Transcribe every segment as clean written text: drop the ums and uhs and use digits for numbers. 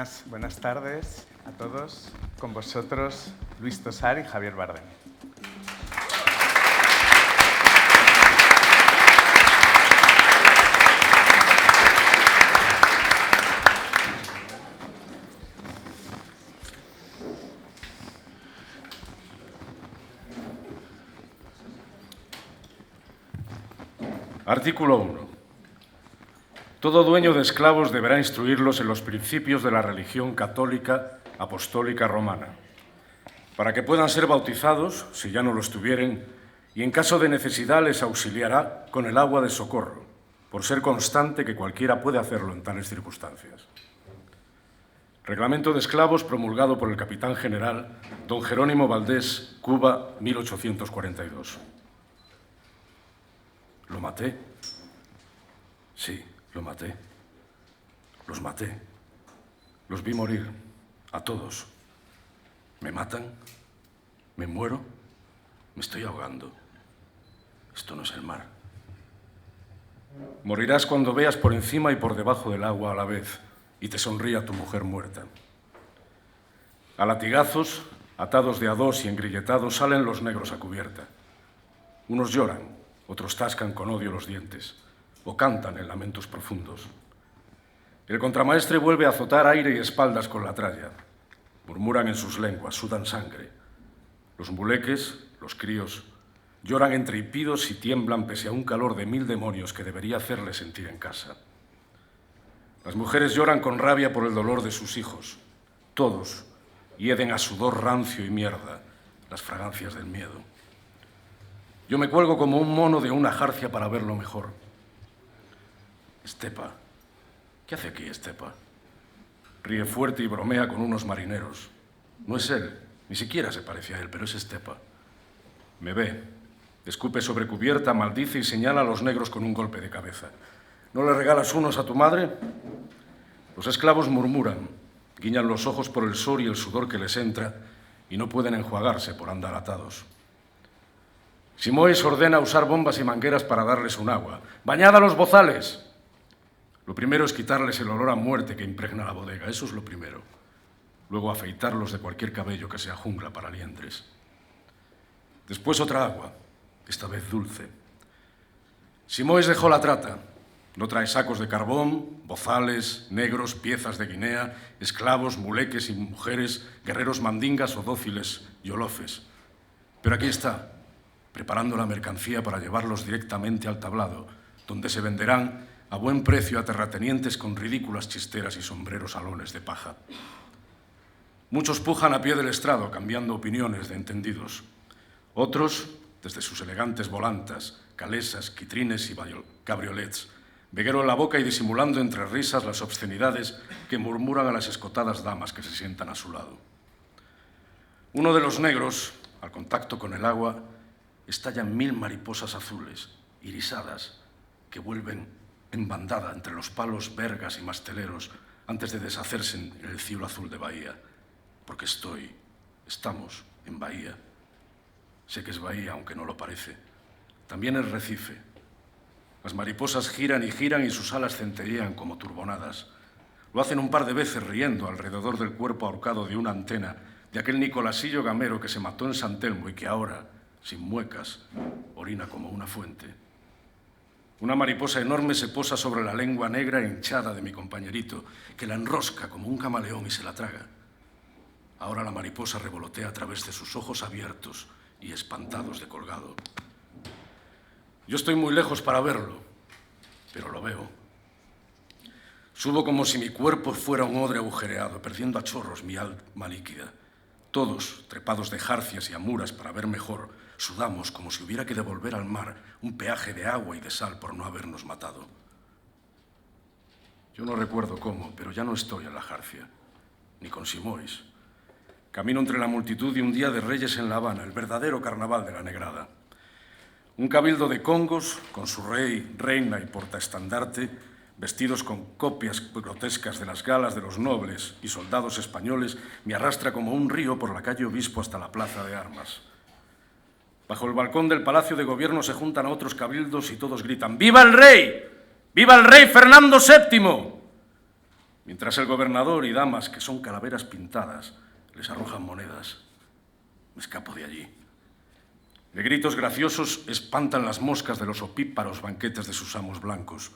Buenas tardes a todos. Con vosotros, Luis Tosar y Javier Bardem. Artículo 1. Todo dueño de esclavos deberá instruirlos en los principios de la religión católica apostólica romana, para que puedan ser bautizados, si ya no lo estuvieren, y en caso de necesidad les auxiliará con el agua de socorro, por ser constante que cualquiera puede hacerlo en tales circunstancias. Reglamento de esclavos promulgado por el capitán general don Jerónimo Valdés, Cuba, 1842. ¿Lo maté? Sí, lo maté. Los maté. Los vi morir, a todos. ¿Me matan? ¿Me muero? Me estoy ahogando. Esto no es el mar. Morirás cuando veas por encima y por debajo del agua a la vez y te sonría tu mujer muerta. A latigazos, atados de a dos y engrilletados, salen los negros a cubierta. Unos lloran, otros tascan con odio los dientes o cantan en lamentos profundos. El contramaestre vuelve a azotar aire y espaldas con la tralla. Murmuran en sus lenguas, sudan sangre. Los muleques, los críos, lloran entre hipidos y tiemblan pese a un calor de 1000 demonios que debería hacerles sentir en casa. Las mujeres lloran con rabia por el dolor de sus hijos. Todos hieden a sudor rancio y mierda las fragancias del miedo. Yo me cuelgo como un mono de una jarcia para verlo mejor. Estepa. ¿Qué hace aquí Estepa? Ríe fuerte y bromea con unos marineros. No es él, ni siquiera se parece a él, pero es Estepa. Me ve, escupe sobre cubierta, maldice y señala a los negros con un golpe de cabeza. ¿No le regalas unos a tu madre? Los esclavos murmuran, guiñan los ojos por el sol y el sudor que les entra y no pueden enjuagarse por andar atados. Simois ordena usar bombas y mangueras para darles un agua. ¡Bañad a los bozales! Lo primero es quitarles el olor a muerte que impregna la bodega, eso es lo primero. Luego afeitarlos de cualquier cabello que sea jungla para liendres. Después otra agua, esta vez dulce. Simois dejó la trata. No trae sacos de carbón, bozales, negros, piezas de Guinea, esclavos, muleques y mujeres, guerreros mandingas o dóciles yolofes. Pero aquí está, preparando la mercancía para llevarlos directamente al tablado, donde se venderán a buen precio a terratenientes con ridículas chisteras y sombreros alones de paja. Muchos pujan a pie del estrado, cambiando opiniones de entendidos. Otros, desde sus elegantes volantas, calesas, quitrines y cabriolets, veguero en la boca y disimulando entre risas las obscenidades que murmuran a las escotadas damas que se sientan a su lado. Uno de los negros, al contacto con el agua, estallan 1000 mariposas azules, irisadas, que vuelven en bandada entre los palos, vergas y masteleros antes de deshacerse en el cielo azul de Bahía. Porque estamos en Bahía. Sé que es Bahía, aunque no lo parece. También es Recife. Las mariposas giran y sus alas centellean como turbonadas. Lo hacen un par de veces riendo alrededor del cuerpo ahorcado de una antena de aquel Nicolasillo gamero que se mató en San Telmo y que ahora, sin muecas, orina como una fuente. Una mariposa enorme se posa sobre la lengua negra hinchada de mi compañerito, que la enrosca como un camaleón y se la traga. Ahora la mariposa revolotea a través de sus ojos abiertos y espantados de colgado. Yo estoy muy lejos para verlo, pero lo veo. Subo como si mi cuerpo fuera un odre agujereado, perdiendo a chorros mi alma líquida. Todos, trepados de jarcias y amuras para ver mejor, sudamos como si hubiera que devolver al mar un peaje de agua y de sal por no habernos matado. Yo no recuerdo cómo, pero ya no estoy en la jarcia, ni con Simois. Camino entre la multitud y un día de Reyes en La Habana, el verdadero carnaval de la Negrada. Un cabildo de congos, con su rey, reina y portaestandarte, vestidos con copias grotescas de las galas de los nobles y soldados españoles, me arrastra como un río por la calle Obispo hasta la plaza de armas. Bajo el balcón del Palacio de Gobierno se juntan a otros cabildos y todos gritan: ¡Viva el rey! ¡Viva el rey Fernando VII! mientras el gobernador y damas, que son calaveras pintadas, les arrojan monedas. Me escapo de allí. De gritos graciosos espantan las moscas de los opíparos banquetes de sus amos blancos.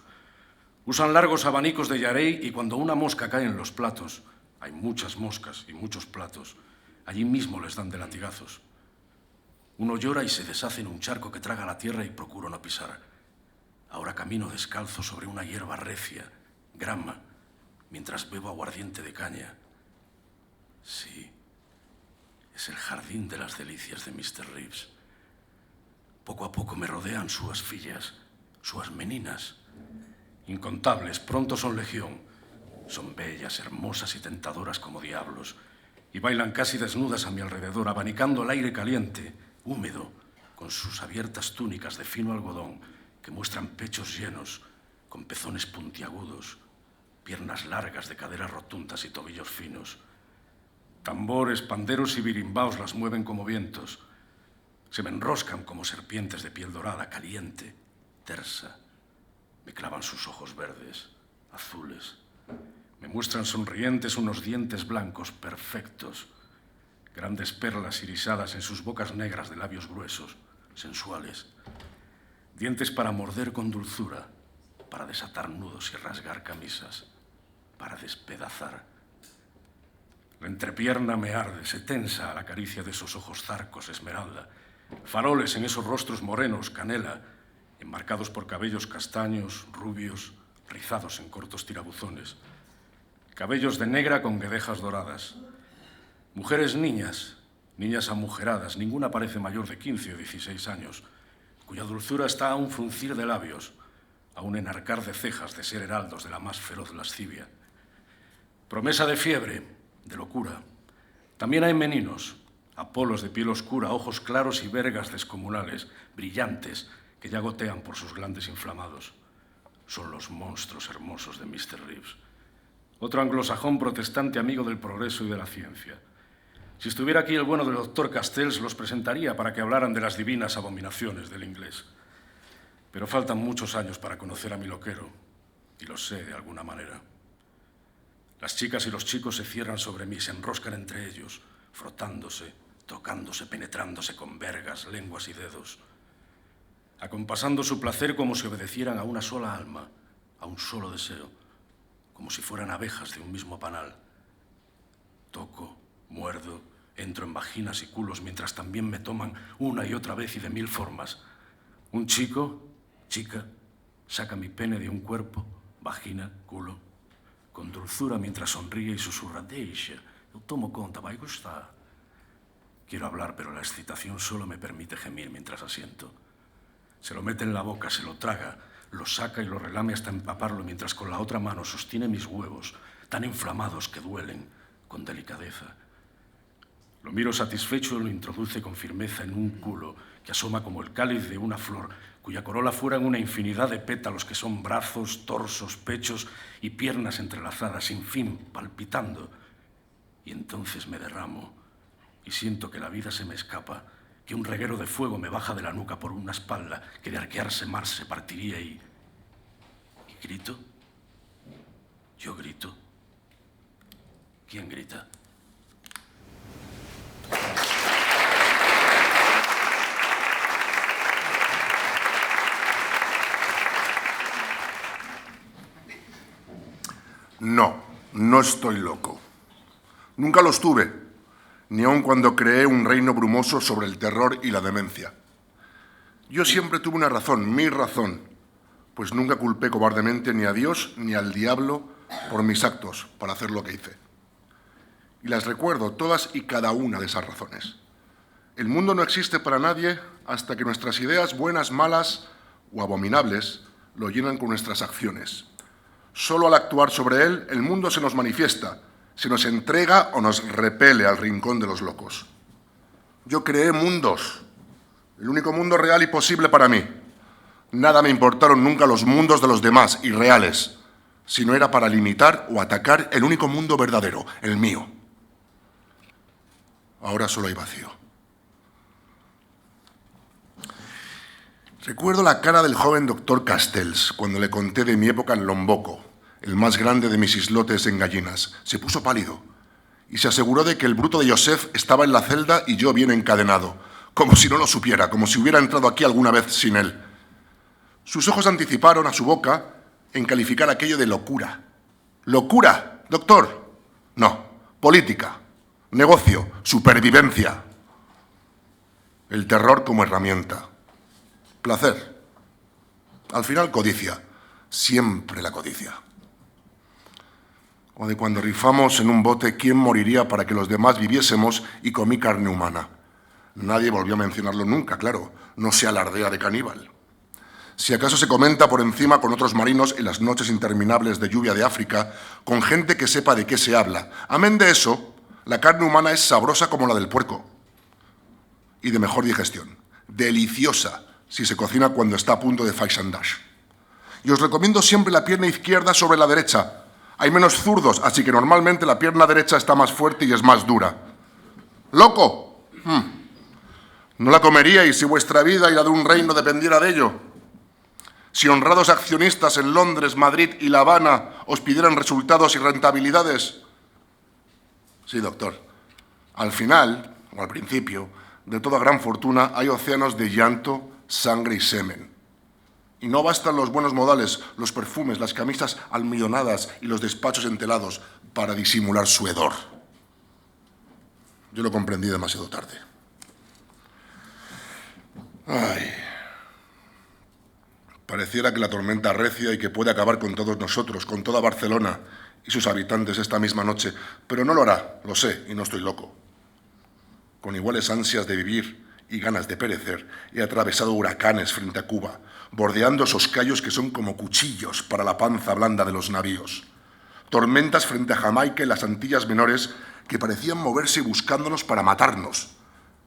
Usan largos abanicos de yarey y cuando una mosca cae en los platos, hay muchas moscas y muchos platos, allí mismo les dan de latigazos. Uno llora y se deshace en un charco que traga la tierra y procuro no pisar. Ahora camino descalzo sobre una hierba recia, grama, mientras bebo aguardiente de caña. Sí, es el jardín de las delicias de Mr. Reeves. Poco a poco me rodean súas fillas, súas meninas. Incontables, pronto son legión. Son bellas, hermosas y tentadoras como diablos. Y bailan casi desnudas a mi alrededor, abanicando el aire caliente, húmedo, con sus abiertas túnicas de fino algodón que muestran pechos llenos, con pezones puntiagudos, piernas largas de caderas rotundas y tobillos finos. Tambores, panderos y birimbaos las mueven como vientos. Se me enroscan como serpientes de piel dorada, caliente, tersa. Me clavan sus ojos verdes, azules. Me muestran sonrientes unos dientes blancos perfectos, grandes perlas irisadas en sus bocas negras de labios gruesos, sensuales. Dientes para morder con dulzura, para desatar nudos y rasgar camisas, para despedazar. La entrepierna me arde, se tensa a la caricia de esos ojos zarcos esmeralda, faroles en esos rostros morenos, canela, enmarcados por cabellos castaños, rubios, rizados en cortos tirabuzones, cabellos de negra con guedejas doradas. Mujeres niñas, niñas amujeradas, ninguna parece mayor de 15 o 16 años, cuya dulzura está a un fruncir de labios, a un enarcar de cejas de ser heraldos de la más feroz lascivia. Promesa de fiebre, de locura. También hay meninos, Apolos de piel oscura, ojos claros y vergas descomunales, brillantes, que ya gotean por sus glandes inflamados. Son los monstruos hermosos de Mr. Reeves. Otro anglosajón protestante amigo del progreso y de la ciencia. Si estuviera aquí el bueno del doctor Castells, los presentaría para que hablaran de las divinas abominaciones del inglés. Pero faltan muchos años para conocer a mi loquero, y lo sé de alguna manera. Las chicas y los chicos se cierran sobre mí, se enroscan entre ellos, frotándose, tocándose, penetrándose con vergas, lenguas y dedos, acompasando su placer como si obedecieran a una sola alma, a un solo deseo, como si fueran abejas de un mismo panal. Toco, muerdo, entro en vaginas y culos mientras también me toman una y otra vez y de mil formas. Un chico, chica, saca mi pene de un cuerpo, vagina, culo, con dulzura mientras sonríe y susurra: «Deixa, eu tomo conta, vai gustar». Quiero hablar, pero la excitación solo me permite gemir mientras asiento. Se lo mete en la boca, se lo traga, lo saca y lo relame hasta empaparlo mientras con la otra mano sostiene mis huevos, tan inflamados que duelen, con delicadeza. Lo miro satisfecho y lo introduce con firmeza en un culo que asoma como el cáliz de una flor, cuya corola fuera una infinidad de pétalos que son brazos, torsos, pechos y piernas entrelazadas, sin fin, palpitando. Y entonces me derramo y siento que la vida se me escapa, que un reguero de fuego me baja de la nuca por una espalda que de arquearse mar se partiría y grito. Yo grito. ¿Quién grita? No, no estoy loco. Nunca lo estuve, ni aun cuando creé un reino brumoso sobre el terror y la demencia. Yo siempre tuve una razón, mi razón, pues nunca culpé cobardemente ni a Dios ni al diablo por mis actos, para hacer lo que hice. Y las recuerdo todas y cada una de esas razones. El mundo no existe para nadie hasta que nuestras ideas, buenas, malas o abominables, lo llenan con nuestras acciones. Solo al actuar sobre él, el mundo se nos manifiesta, se nos entrega o nos repele al rincón de los locos. Yo creé mundos, el único mundo real y posible para mí. Nada me importaron nunca los mundos de los demás, irreales, si no era para limitar o atacar el único mundo verdadero, el mío. Ahora solo hay vacío. Recuerdo la cara del joven doctor Castells cuando le conté de mi época en Lomboko, el más grande de mis islotes en gallinas, se puso pálido y se aseguró de que el bruto de Joseph estaba en la celda y yo bien encadenado, como si no lo supiera, como si hubiera entrado aquí alguna vez sin él. Sus ojos anticiparon a su boca en calificar aquello de locura. ¿Locura, doctor? No, política, negocio, supervivencia. El terror como herramienta. Placer. Al final, codicia. Siempre la codicia. O de cuando rifamos en un bote quién moriría para que los demás viviésemos y comí carne humana. Nadie volvió a mencionarlo nunca, claro. No se alardea de caníbal. Si acaso se comenta por encima con otros marinos en las noches interminables de lluvia de África, con gente que sepa de qué se habla. Amén de eso, la carne humana es sabrosa como la del puerco. Y de mejor digestión. Deliciosa si se cocina cuando está a punto de faisandage. Y os recomiendo siempre la pierna izquierda sobre la derecha. Hay menos zurdos, así que normalmente la pierna derecha está más fuerte y es más dura. ¡Loco! No la comeríais si vuestra vida y la de un reino dependiera de ello. Si honrados accionistas en Londres, Madrid y La Habana os pidieran resultados y rentabilidades. Sí, doctor. Al final, o al principio, de toda gran fortuna hay océanos de llanto, sangre y semen. Y no bastan los buenos modales, los perfumes, las camisas almillonadas y los despachos entelados para disimular su hedor. Yo lo comprendí demasiado tarde. Ay. Pareciera que la tormenta arrecia y que puede acabar con todos nosotros, con toda Barcelona y sus habitantes esta misma noche. Pero no lo hará, lo sé, y no estoy loco. Con iguales ansias de vivir y ganas de perecer, he atravesado huracanes frente a Cuba, bordeando esos callos que son como cuchillos para la panza blanda de los navíos. Tormentas frente a Jamaica y las Antillas Menores que parecían moverse buscándonos para matarnos.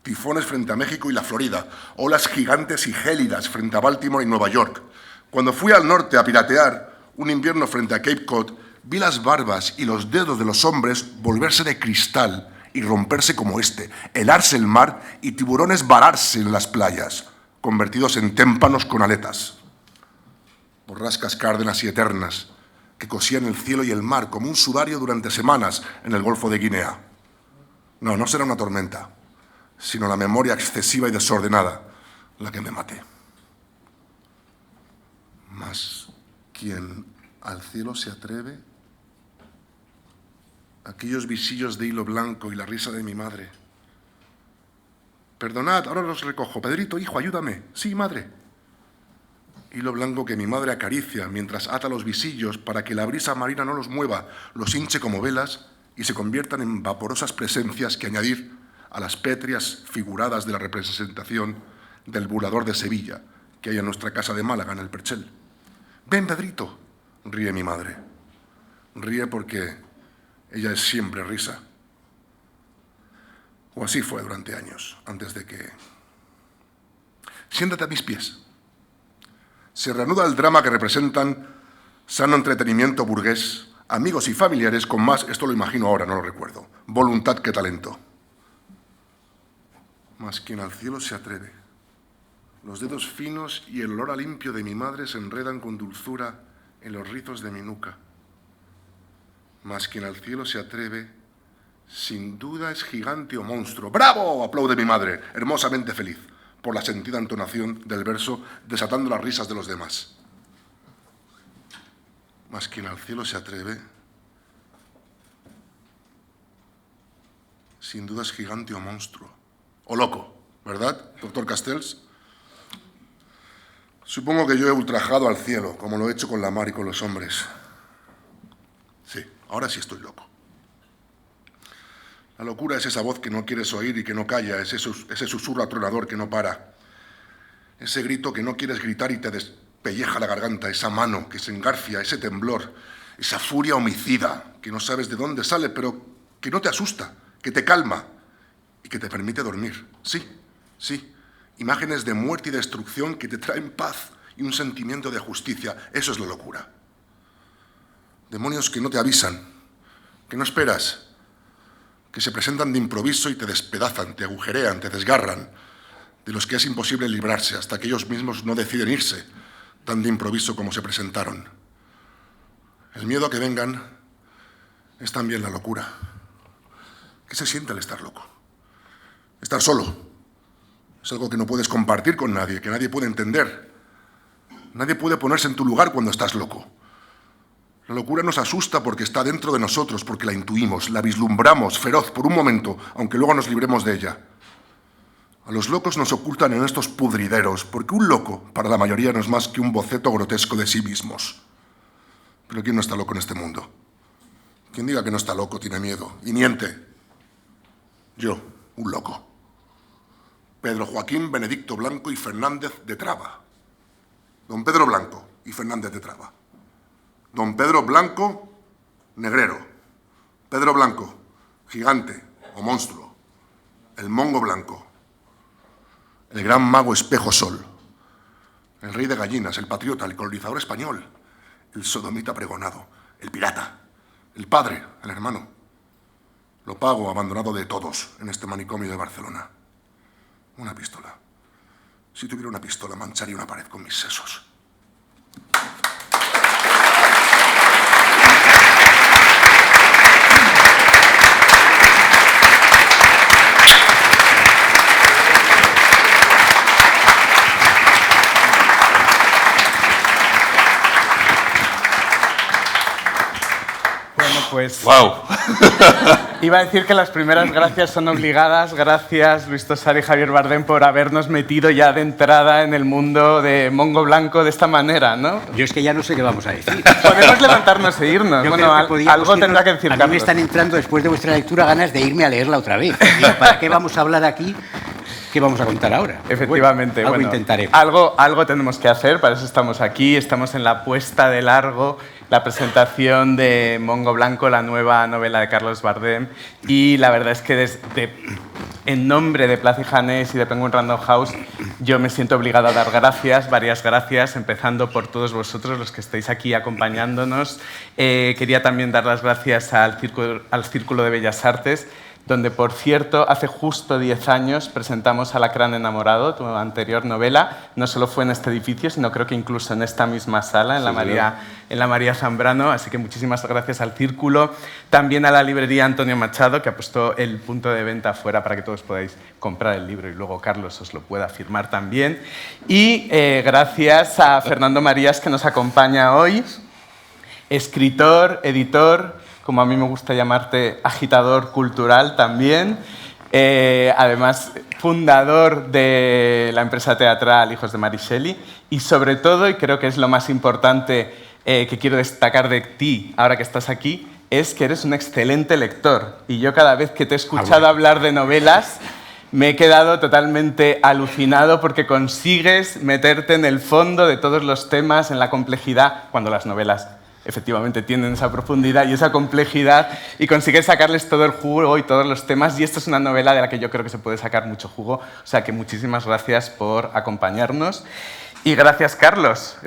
Tifones frente a México y la Florida, olas gigantes y gélidas frente a Baltimore y Nueva York. Cuando fui al norte a piratear, un invierno frente a Cape Cod, vi las barbas y los dedos de los hombres volverse de cristal y romperse como este, helarse el mar y tiburones vararse en las playas, convertidos en témpanos con aletas. Borrascas cárdenas y eternas que cosían el cielo y el mar como un sudario durante semanas en el Golfo de Guinea. No será una tormenta, sino la memoria excesiva y desordenada la que me mate. Mas quien al cielo se atreve, aquellos visillos de hilo blanco y la risa de mi madre. Perdonad, ahora los recojo. Pedrito, hijo, ayúdame. Sí, madre. Hilo blanco que mi madre acaricia mientras ata los visillos para que la brisa marina no los mueva, los hinche como velas y se conviertan en vaporosas presencias que añadir a las pétreas figuradas de la representación del bulador de Sevilla que hay en nuestra casa de Málaga, en el Perchel. Ven, Pedrito, ríe mi madre. Ríe porque ella es siempre risa. O así fue durante años, antes de que... Siéntate a mis pies. Se reanuda el drama que representan sano entretenimiento burgués, amigos y familiares con más, esto lo imagino ahora, no lo recuerdo, voluntad que talento. Mas quien al cielo se atreve, los dedos finos y el olor a limpio de mi madre se enredan con dulzura en los rizos de mi nuca. Mas quien al cielo se atreve, sin duda es gigante o monstruo. ¡Bravo!, aplaude mi madre, hermosamente feliz, por la sentida entonación del verso, desatando las risas de los demás. Mas quien al cielo se atreve, sin duda es gigante o monstruo. O loco, ¿verdad, doctor Castells? Supongo que yo he ultrajado al cielo, como lo he hecho con la mar y con los hombres. Sí, ahora sí estoy loco. La locura es esa voz que no quieres oír y que no calla, ese susurro atronador que no para, ese grito que no quieres gritar y te despelleja la garganta, esa mano que se engarfia, ese temblor, esa furia homicida que no sabes de dónde sale, pero que no te asusta, que te calma y que te permite dormir. Sí, imágenes de muerte y destrucción que te traen paz y un sentimiento de justicia. Eso es la locura. Demonios que no te avisan, que no esperas, que se presentan de improviso y te despedazan, te agujerean, te desgarran, de los que es imposible librarse hasta que ellos mismos no deciden irse, tan de improviso como se presentaron. El miedo a que vengan es también la locura. ¿Qué se siente al estar loco? Estar solo. Es algo que no puedes compartir con nadie, que nadie puede entender. Nadie puede ponerse en tu lugar cuando estás loco. La locura nos asusta porque está dentro de nosotros, porque la intuimos, la vislumbramos feroz por un momento, aunque luego nos libremos de ella. A los locos nos ocultan en estos pudrideros, porque un loco, para la mayoría, no es más que un boceto grotesco de sí mismos. Pero ¿quién no está loco en este mundo? Quien diga que no está loco tiene miedo y miente. Yo, un loco. Pedro Joaquín Benedicto Blanco y Fernández de Traba. Don Pedro Blanco y Fernández de Traba. Don Pedro Blanco, negrero. Pedro Blanco, gigante o monstruo. El mongo blanco. El gran mago espejo sol. El rey de gallinas, el patriota, el colonizador español. El sodomita pregonado, el pirata, el padre, el hermano. Lo pago abandonado de todos en este manicomio de Barcelona. Una pistola. Si tuviera una pistola, mancharía una pared con mis sesos. Bueno, pues ¡Wow! iba a decir que las primeras gracias son obligadas. Gracias, Luis Tosar y Javier Bardem, por habernos metido ya de entrada en el mundo de Mongo Blanco de esta manera, ¿no? Yo es que ya no sé qué vamos a decir. Podemos levantarnos e irnos. Yo Bueno, creo que podíamos algo irnos. tendrá que decir A mí Carlos. me están entrando, después de vuestra lectura, ganas de irme a leerla otra vez. Digo, ¿para qué vamos a hablar aquí? ¿Qué vamos a contar ahora? Efectivamente. Bueno, algo bueno, intentaré. Algo tenemos que hacer, para eso estamos aquí. Estamos en la puesta de largo, la presentación de Mongo Blanco, la nueva novela de Carlos Bardem. Y la verdad es que en nombre de Plaza y Janés y de Penguin Random House, yo me siento obligado a dar gracias, varias gracias, empezando por todos vosotros, los que estáis aquí acompañándonos. Quería también dar las gracias al Círculo de Bellas Artes, donde, por cierto, hace justo 10 años presentamos Alacrán enamorado, tu anterior novela. No solo fue en este edificio, sino creo que incluso en esta misma sala, en la María Zambrano. Así que muchísimas gracias al Círculo. También a la librería Antonio Machado, que ha puesto el punto de venta afuera para que todos podáis comprar el libro y luego Carlos os lo pueda firmar también. Y gracias a Fernando Marías, que nos acompaña hoy, escritor, editor, como a mí me gusta llamarte, agitador cultural también. Además, fundador de la empresa teatral Hijos de Mary Shelley. Y sobre todo, y creo que es lo más importante que quiero destacar de ti, ahora que estás aquí, es que eres un excelente lector. Y yo cada vez que te he escuchado hablar de novelas, me he quedado totalmente alucinado porque consigues meterte en el fondo de todos los temas, en la complejidad, cuando las novelas efectivamente tienen esa profundidad y esa complejidad, y consigues sacarles todo el jugo y todos los temas, y esta es una novela de la que yo creo que se puede sacar mucho jugo. O sea que muchísimas gracias por acompañarnos. Y gracias, Carlos,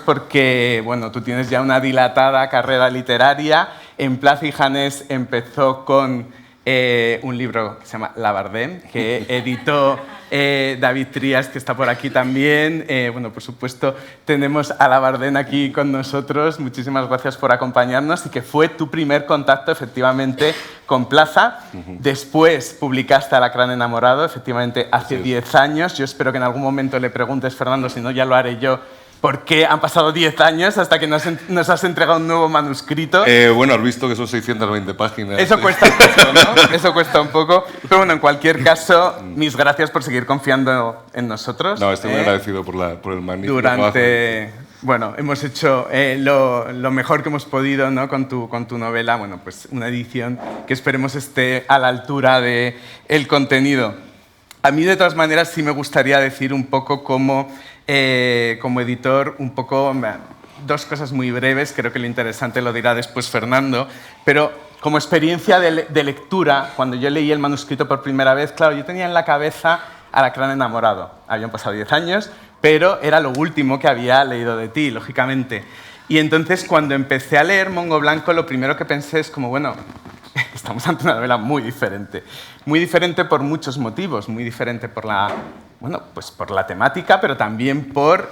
porque bueno, tú tienes ya una dilatada carrera literaria. En Plaza y Janés empezó con un libro que se llama La Bardem, que editó David Trías, que está por aquí también. Bueno, por supuesto, tenemos a La Bardem aquí con nosotros. Muchísimas gracias por acompañarnos y que fue tu primer contacto, efectivamente, con Plaza. Después publicaste Alacrán enamorado, efectivamente, hace 10 años. Yo espero que en algún momento le preguntes, Fernando, si no ya lo haré yo, ¿por qué han pasado 10 años hasta que nos has entregado un nuevo manuscrito? Bueno, has visto que son 620 páginas. Eso cuesta un poco, ¿no? Eso cuesta un poco. Pero bueno, en cualquier caso, mis gracias por seguir confiando en nosotros. No, estoy muy agradecido por el magnífico Durante... Bueno, hemos hecho lo mejor que hemos podido, ¿no? con tu novela. Bueno, pues una edición que esperemos esté a la altura del contenido. A mí, de todas maneras, sí me gustaría decir un poco como editor, un poco dos cosas muy breves, creo que lo interesante lo dirá después Fernando, pero como experiencia de lectura, cuando yo leí el manuscrito por primera vez, claro, yo tenía en la cabeza Alacrán enamorado. Habían pasado 10 años, pero era lo último que había leído de ti, lógicamente. Y entonces, cuando empecé a leer Mongo Blanco, lo primero que pensé es como, bueno, estamos ante una novela muy diferente por muchos motivos, muy diferente por la temática, pero también por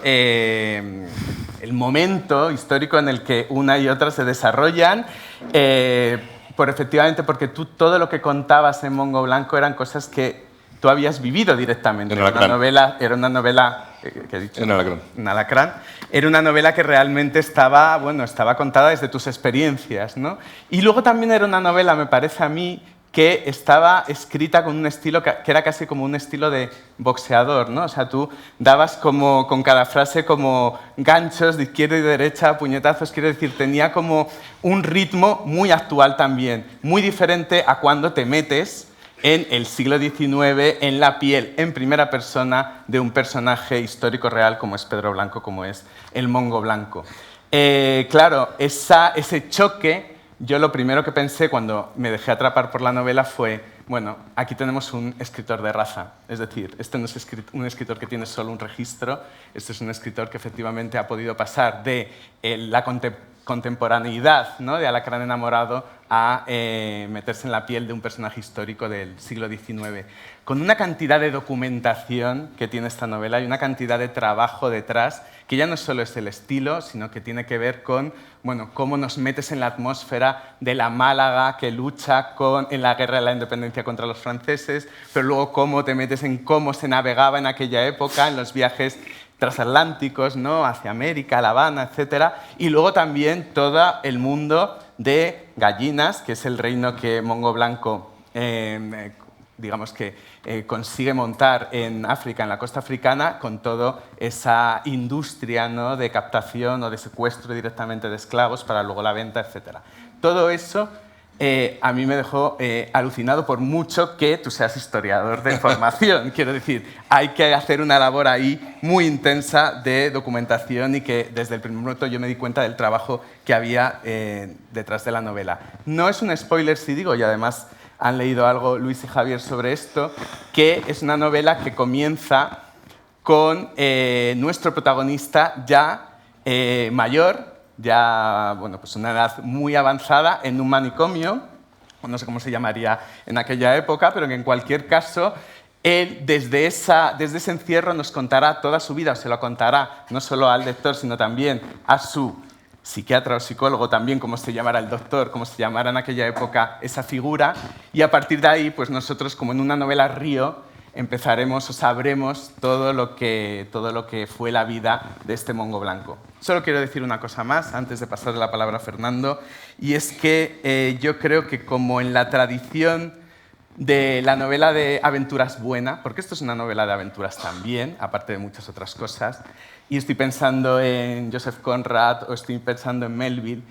el momento histórico en el que una y otra se desarrollan, efectivamente porque tú todo lo que contabas en Mongo Blanco eran cosas que tú habías vivido directamente. Era una novela ¿qué he dicho? En Alacrán. En Alacrán. Era una novela que realmente estaba contada desde tus experiencias, ¿no? Y luego también era una novela, me parece a mí, que estaba escrita con un estilo que era casi como un estilo de boxeador, ¿no? O sea, tú dabas como con cada frase como ganchos de izquierda y derecha, puñetazos, quiero decir, tenía como un ritmo muy actual también, muy diferente a cuando te metes en el siglo XIX, en la piel, en primera persona, de un personaje histórico real como es Pedro Blanco, como es el Mongo Blanco. Claro, ese choque, yo lo primero que pensé cuando me dejé atrapar por la novela fue, bueno, aquí tenemos un escritor de raza. Es decir, este no es un escritor que tiene solo un registro, este es un escritor que efectivamente ha podido pasar de la contemporaneidad, ¿no?, de Alacrán enamorado a meterse en la piel de un personaje histórico del siglo XIX, con una cantidad de documentación que tiene esta novela y una cantidad de trabajo detrás, que ya no solo es el estilo, sino que tiene que ver con, bueno, cómo nos metes en la atmósfera de la Málaga que lucha en la guerra de la independencia contra los franceses, pero luego cómo te metes en cómo se navegaba en aquella época, en los viajes transatlánticos, ¿no?, hacia América, La Habana, etc. Y luego también todo el mundo de Gallinas, que es el reino que Mongo Blanco digamos que consigue montar en África, en la costa africana, con toda esa industria, ¿no?, de captación o de secuestro directamente de esclavos para luego la venta, etc. Todo eso a mí me dejó alucinado, por mucho que tú seas historiador de formación. Quiero decir, hay que hacer una labor ahí muy intensa de documentación y que desde el primer momento yo me di cuenta del trabajo que había detrás de la novela. No es un spoiler si digo, y además han leído algo Luis y Javier sobre esto, que es una novela que comienza con nuestro protagonista ya mayor, ya pues una edad muy avanzada, en un manicomio, no sé cómo se llamaría en aquella época, pero que en cualquier caso él desde ese encierro nos contará toda su vida, o se lo contará no solo al lector, sino también a su psiquiatra o psicólogo, también como se llamara el doctor, como se llamara en aquella época esa figura, y a partir de ahí, pues nosotros, como en una novela río, empezaremos o sabremos todo lo que fue la vida de este Mongo Blanco. Solo quiero decir una cosa más antes de pasar la palabra a Fernando, y es que yo creo que como en la tradición de la novela de aventuras buena, porque esto es una novela de aventuras también, aparte de muchas otras cosas, y estoy pensando en Joseph Conrad o estoy pensando en Melville,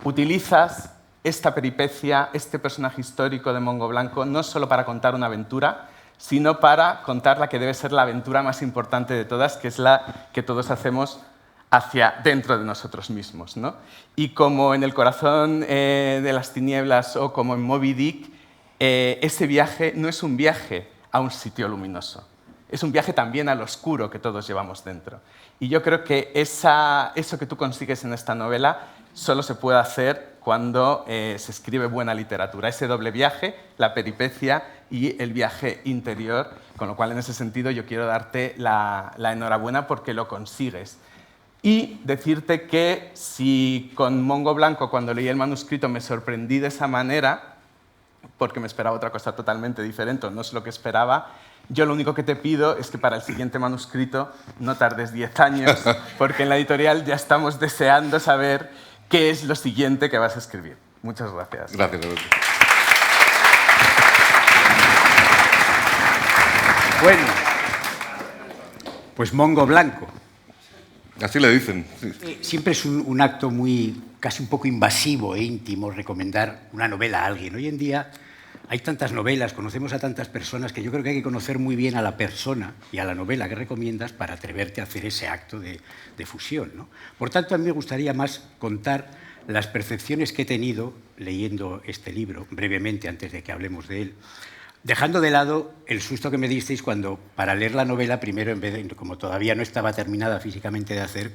utilizas esta peripecia, este personaje histórico de Mongo Blanco, no solo para contar una aventura, sino para contar la que debe ser la aventura más importante de todas, que es la que todos hacemos hacia dentro de nosotros mismos, ¿no? Y como en El corazón de las tinieblas o como en Moby Dick, ese viaje no es un viaje a un sitio luminoso, es un viaje también al oscuro que todos llevamos dentro. Y yo creo que eso que tú consigues en esta novela solo se puede hacer cuando se escribe buena literatura. Ese doble viaje, la peripecia y el viaje interior, con lo cual en ese sentido yo quiero darte la enhorabuena porque lo consigues. Y decirte que si con Mongo Blanco, cuando leí el manuscrito, me sorprendí de esa manera, porque me esperaba otra cosa totalmente diferente, no es lo que esperaba, yo lo único que te pido es que para el siguiente manuscrito no tardes 10 años, porque en la editorial ya estamos deseando saber qué es lo siguiente que vas a escribir. Muchas gracias. Gracias, Roberto. Bueno, pues Mongo Blanco. Así le dicen. Sí. Siempre es un acto casi un poco invasivo e íntimo recomendar una novela a alguien. Hoy en día hay tantas novelas, conocemos a tantas personas que yo creo que hay que conocer muy bien a la persona y a la novela que recomiendas para atreverte a hacer ese acto de fusión, ¿no? Por tanto, a mí me gustaría más contar las percepciones que he tenido leyendo este libro, brevemente, antes de que hablemos de él, dejando de lado el susto que me disteis cuando, para leer la novela, primero, en vez de, como todavía no estaba terminada físicamente de hacer,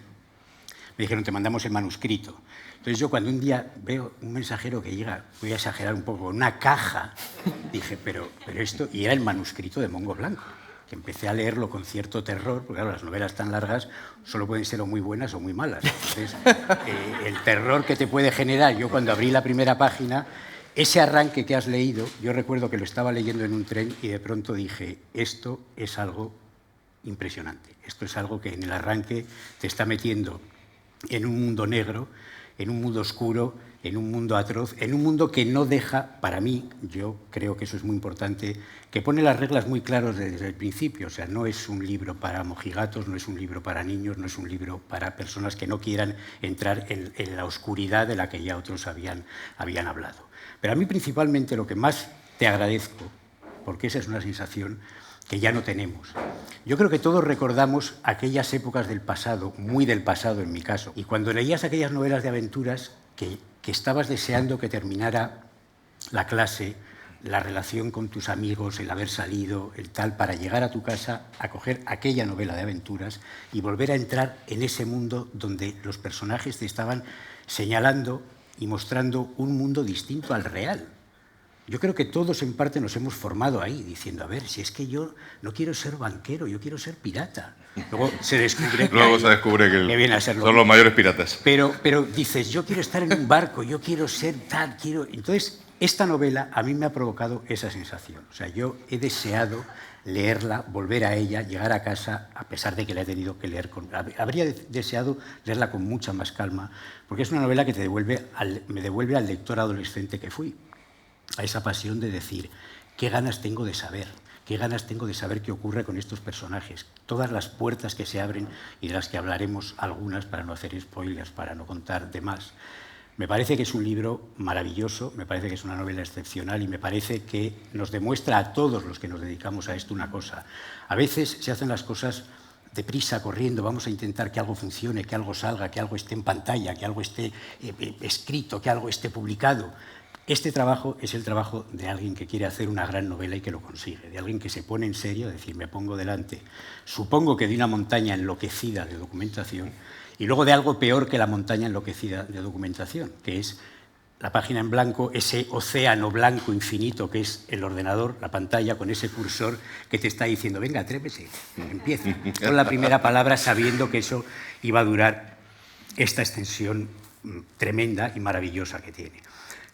me dijeron, te mandamos el manuscrito. Entonces yo cuando un día veo un mensajero que llega, voy a exagerar un poco, una caja, dije, pero esto, y era el manuscrito de Mongo Blanco. que empecé a leerlo con cierto terror, porque claro, las novelas tan largas solo pueden ser o muy buenas o muy malas. Entonces, el terror que te puede generar, yo cuando abrí la primera página, ese arranque que has leído, yo recuerdo que lo estaba leyendo en un tren y de pronto dije, esto es algo impresionante, esto es algo que en el arranque te está metiendo en un mundo negro, en un mundo oscuro, en un mundo atroz, en un mundo que no deja, para mí, yo creo que eso es muy importante, que pone las reglas muy claras desde el principio. O sea, no es un libro para mojigatos, no es un libro para niños, no es un libro para personas que no quieran entrar en la oscuridad de la que ya otros habían hablado. Pero a mí principalmente lo que más te agradezco, porque esa es una sensación que ya no tenemos. Yo creo que todos recordamos aquellas épocas del pasado, muy del pasado en mi caso, y cuando leías aquellas novelas de aventuras que estabas deseando que terminara la clase, la relación con tus amigos, el haber salido, el tal, para llegar a tu casa a coger aquella novela de aventuras y volver a entrar en ese mundo donde los personajes te estaban señalando y mostrando un mundo distinto al real. Yo creo que todos en parte nos hemos formado ahí, diciendo, a ver, si es que yo no quiero ser banquero, yo quiero ser pirata. Luego se descubre que viene a ser son los mayores piratas. Pero dices, yo quiero estar en un barco, yo quiero ser tal, quiero... Entonces, esta novela a mí me ha provocado esa sensación. O sea, yo he deseado leerla, volver a ella, llegar a casa, a pesar de que la he tenido que leer con... Habría deseado leerla con mucha más calma, porque es una novela que me devuelve al lector adolescente que fui, a esa pasión de decir, qué ganas tengo de saber qué ocurre con estos personajes, todas las puertas que se abren y de las que hablaremos algunas para no hacer spoilers, para no contar de más. Me parece que es un libro maravilloso, me parece que es una novela excepcional y me parece que nos demuestra a todos los que nos dedicamos a esto una cosa. A veces se hacen las cosas deprisa, corriendo, vamos a intentar que algo funcione, que algo salga, que algo esté en pantalla, que algo esté escrito, que algo esté publicado. Este trabajo es el trabajo de alguien que quiere hacer una gran novela y que lo consigue, de alguien que se pone en serio, es decir, me pongo delante, supongo que de una montaña enloquecida de documentación, y luego de algo peor que la montaña enloquecida de documentación, que es la página en blanco, ese océano blanco infinito que es el ordenador, la pantalla, con ese cursor que te está diciendo, venga, atrévese, empieza, con la primera palabra, sabiendo que eso iba a durar esta extensión tremenda y maravillosa que tiene.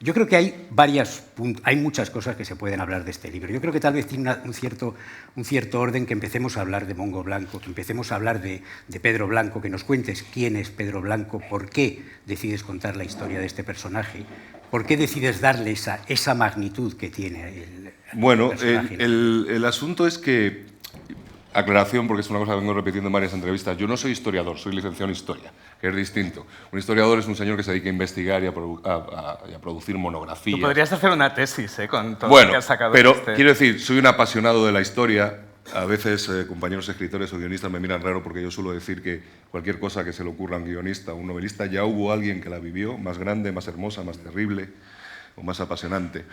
Yo creo que hay muchas cosas que se pueden hablar de este libro. Yo creo que tal vez tiene un cierto orden, que empecemos a hablar de Mongo Blanco, que empecemos a hablar de Pedro Blanco, que nos cuentes quién es Pedro Blanco, por qué decides contar la historia de este personaje, por qué decides darle esa magnitud que tiene el personaje. El asunto es que, aclaración, porque es una cosa que vengo repitiendo en varias entrevistas, yo no soy historiador, soy licenciado en Historia, que es distinto. Un historiador es un señor que se dedica a investigar y a producir monografías. Tú podrías hacer una tesis con todo lo que has sacado. Pero quiero decir, soy un apasionado de la historia. A veces compañeros escritores o guionistas me miran raro porque yo suelo decir que cualquier cosa que se le ocurra a un guionista o un novelista, ya hubo alguien que la vivió, más grande, más hermosa, más terrible o más apasionante.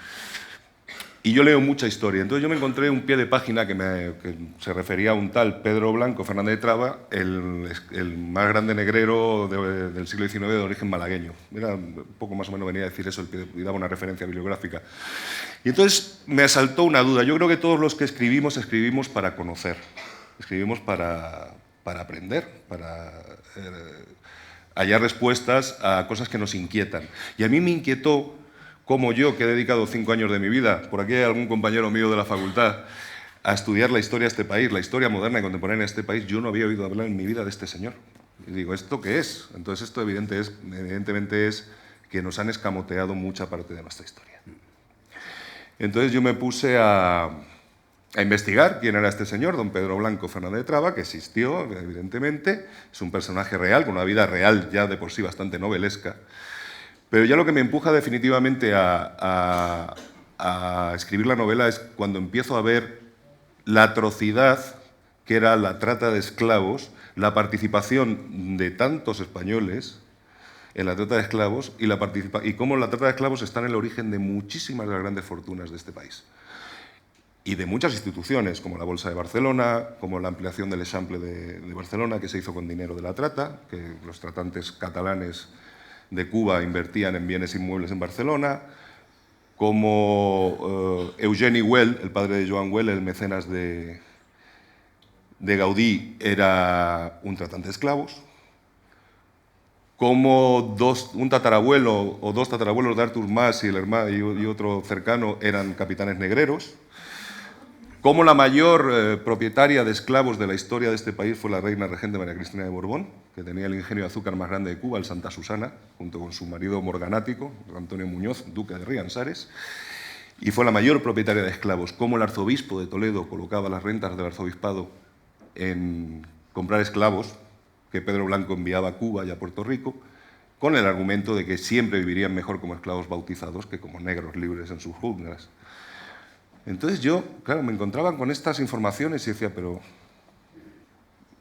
Y yo leo mucha historia. Entonces yo me encontré un pie de página que se refería a un tal Pedro Blanco Fernández de Traba, el más grande negrero del siglo XIX de origen malagueño. Era un poco más o menos venía a decir eso, y daba una referencia bibliográfica. Y entonces me asaltó una duda. Yo creo que todos los que escribimos para conocer, escribimos para aprender, para hallar respuestas a cosas que nos inquietan. Y a mí me inquietó como yo, que he dedicado 5 años de mi vida, por aquí hay algún compañero mío de la facultad, a estudiar la historia de este país, la historia moderna y contemporánea de este país, yo no había oído hablar en mi vida de este señor. Y digo, ¿esto qué es? Entonces esto evidentemente es que nos han escamoteado mucha parte de nuestra historia. Entonces yo me puse a investigar quién era este señor, don Pedro Blanco Fernández de Traba, que existió, evidentemente, es un personaje real, con una vida real ya de por sí bastante novelesca. Pero ya lo que me empuja definitivamente a escribir la novela es cuando empiezo a ver la atrocidad que era la trata de esclavos, la participación de tantos españoles en la trata de esclavos y cómo la trata de esclavos está en el origen de muchísimas de las grandes fortunas de este país. Y de muchas instituciones, como la Bolsa de Barcelona, como la ampliación del Eixample de Barcelona, que se hizo con dinero de la trata, que los tratantes catalanes de Cuba invertían en bienes inmuebles en Barcelona, como Eugeni Güell, el padre de Joan Güell, el mecenas de de Gaudí era un tratante de esclavos, cómo un tatarabuelo o dos tatarabuelos de Artur Mas y otro cercano eran capitanes negreros, cómo la mayor propietaria de esclavos de la historia de este país fue la reina regente María Cristina de Borbón, que tenía el ingenio de azúcar más grande de Cuba, el Santa Susana, junto con su marido morganático, Antonio Muñoz, duque de Riansares, y fue la mayor propietaria de esclavos. Cómo el arzobispo de Toledo colocaba las rentas del arzobispado en comprar esclavos que Pedro Blanco enviaba a Cuba y a Puerto Rico, con el argumento de que siempre vivirían mejor como esclavos bautizados que como negros libres en sus junglas. Entonces yo, claro, me encontraba con estas informaciones y decía, pero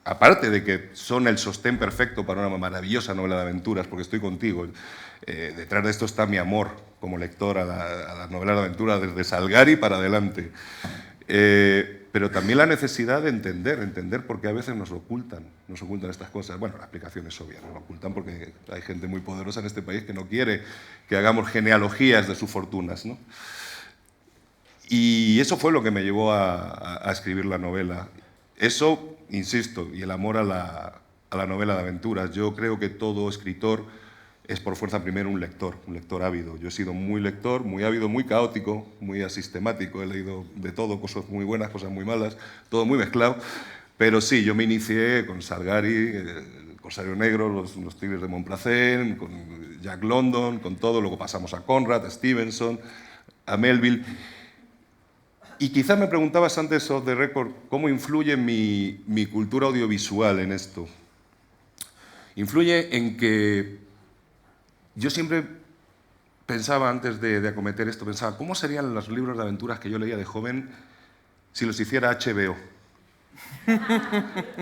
aparte de que son el sostén perfecto para una maravillosa novela de aventuras, porque estoy contigo, detrás de esto está mi amor como lector a las novelas de aventuras desde Salgari para adelante, pero también la necesidad de entender por qué a veces nos ocultan estas cosas. Bueno, la explicación es obvia, nos lo ocultan porque hay gente muy poderosa en este país que no quiere que hagamos genealogías de sus fortunas, ¿no? Y eso fue lo que me llevó a escribir la novela. Eso, insisto, y el amor a la novela de aventuras. Yo creo que todo escritor es por fuerza primero un lector ávido. Yo he sido muy lector, muy ávido, muy caótico, muy asistemático. He leído de todo, cosas muy buenas, cosas muy malas, todo muy mezclado. Pero sí, yo me inicié con Salgari, el Corsario Negro, los Tigres de Montplacén, con Jack London, con todo. Luego pasamos a Conrad, a Stevenson, a Melville. Y quizá me preguntabas antes, off the record, ¿cómo influye mi cultura audiovisual en esto? Influye en que yo siempre pensaba, antes de acometer esto, pensaba, ¿cómo serían los libros de aventuras que yo leía de joven si los hiciera HBO?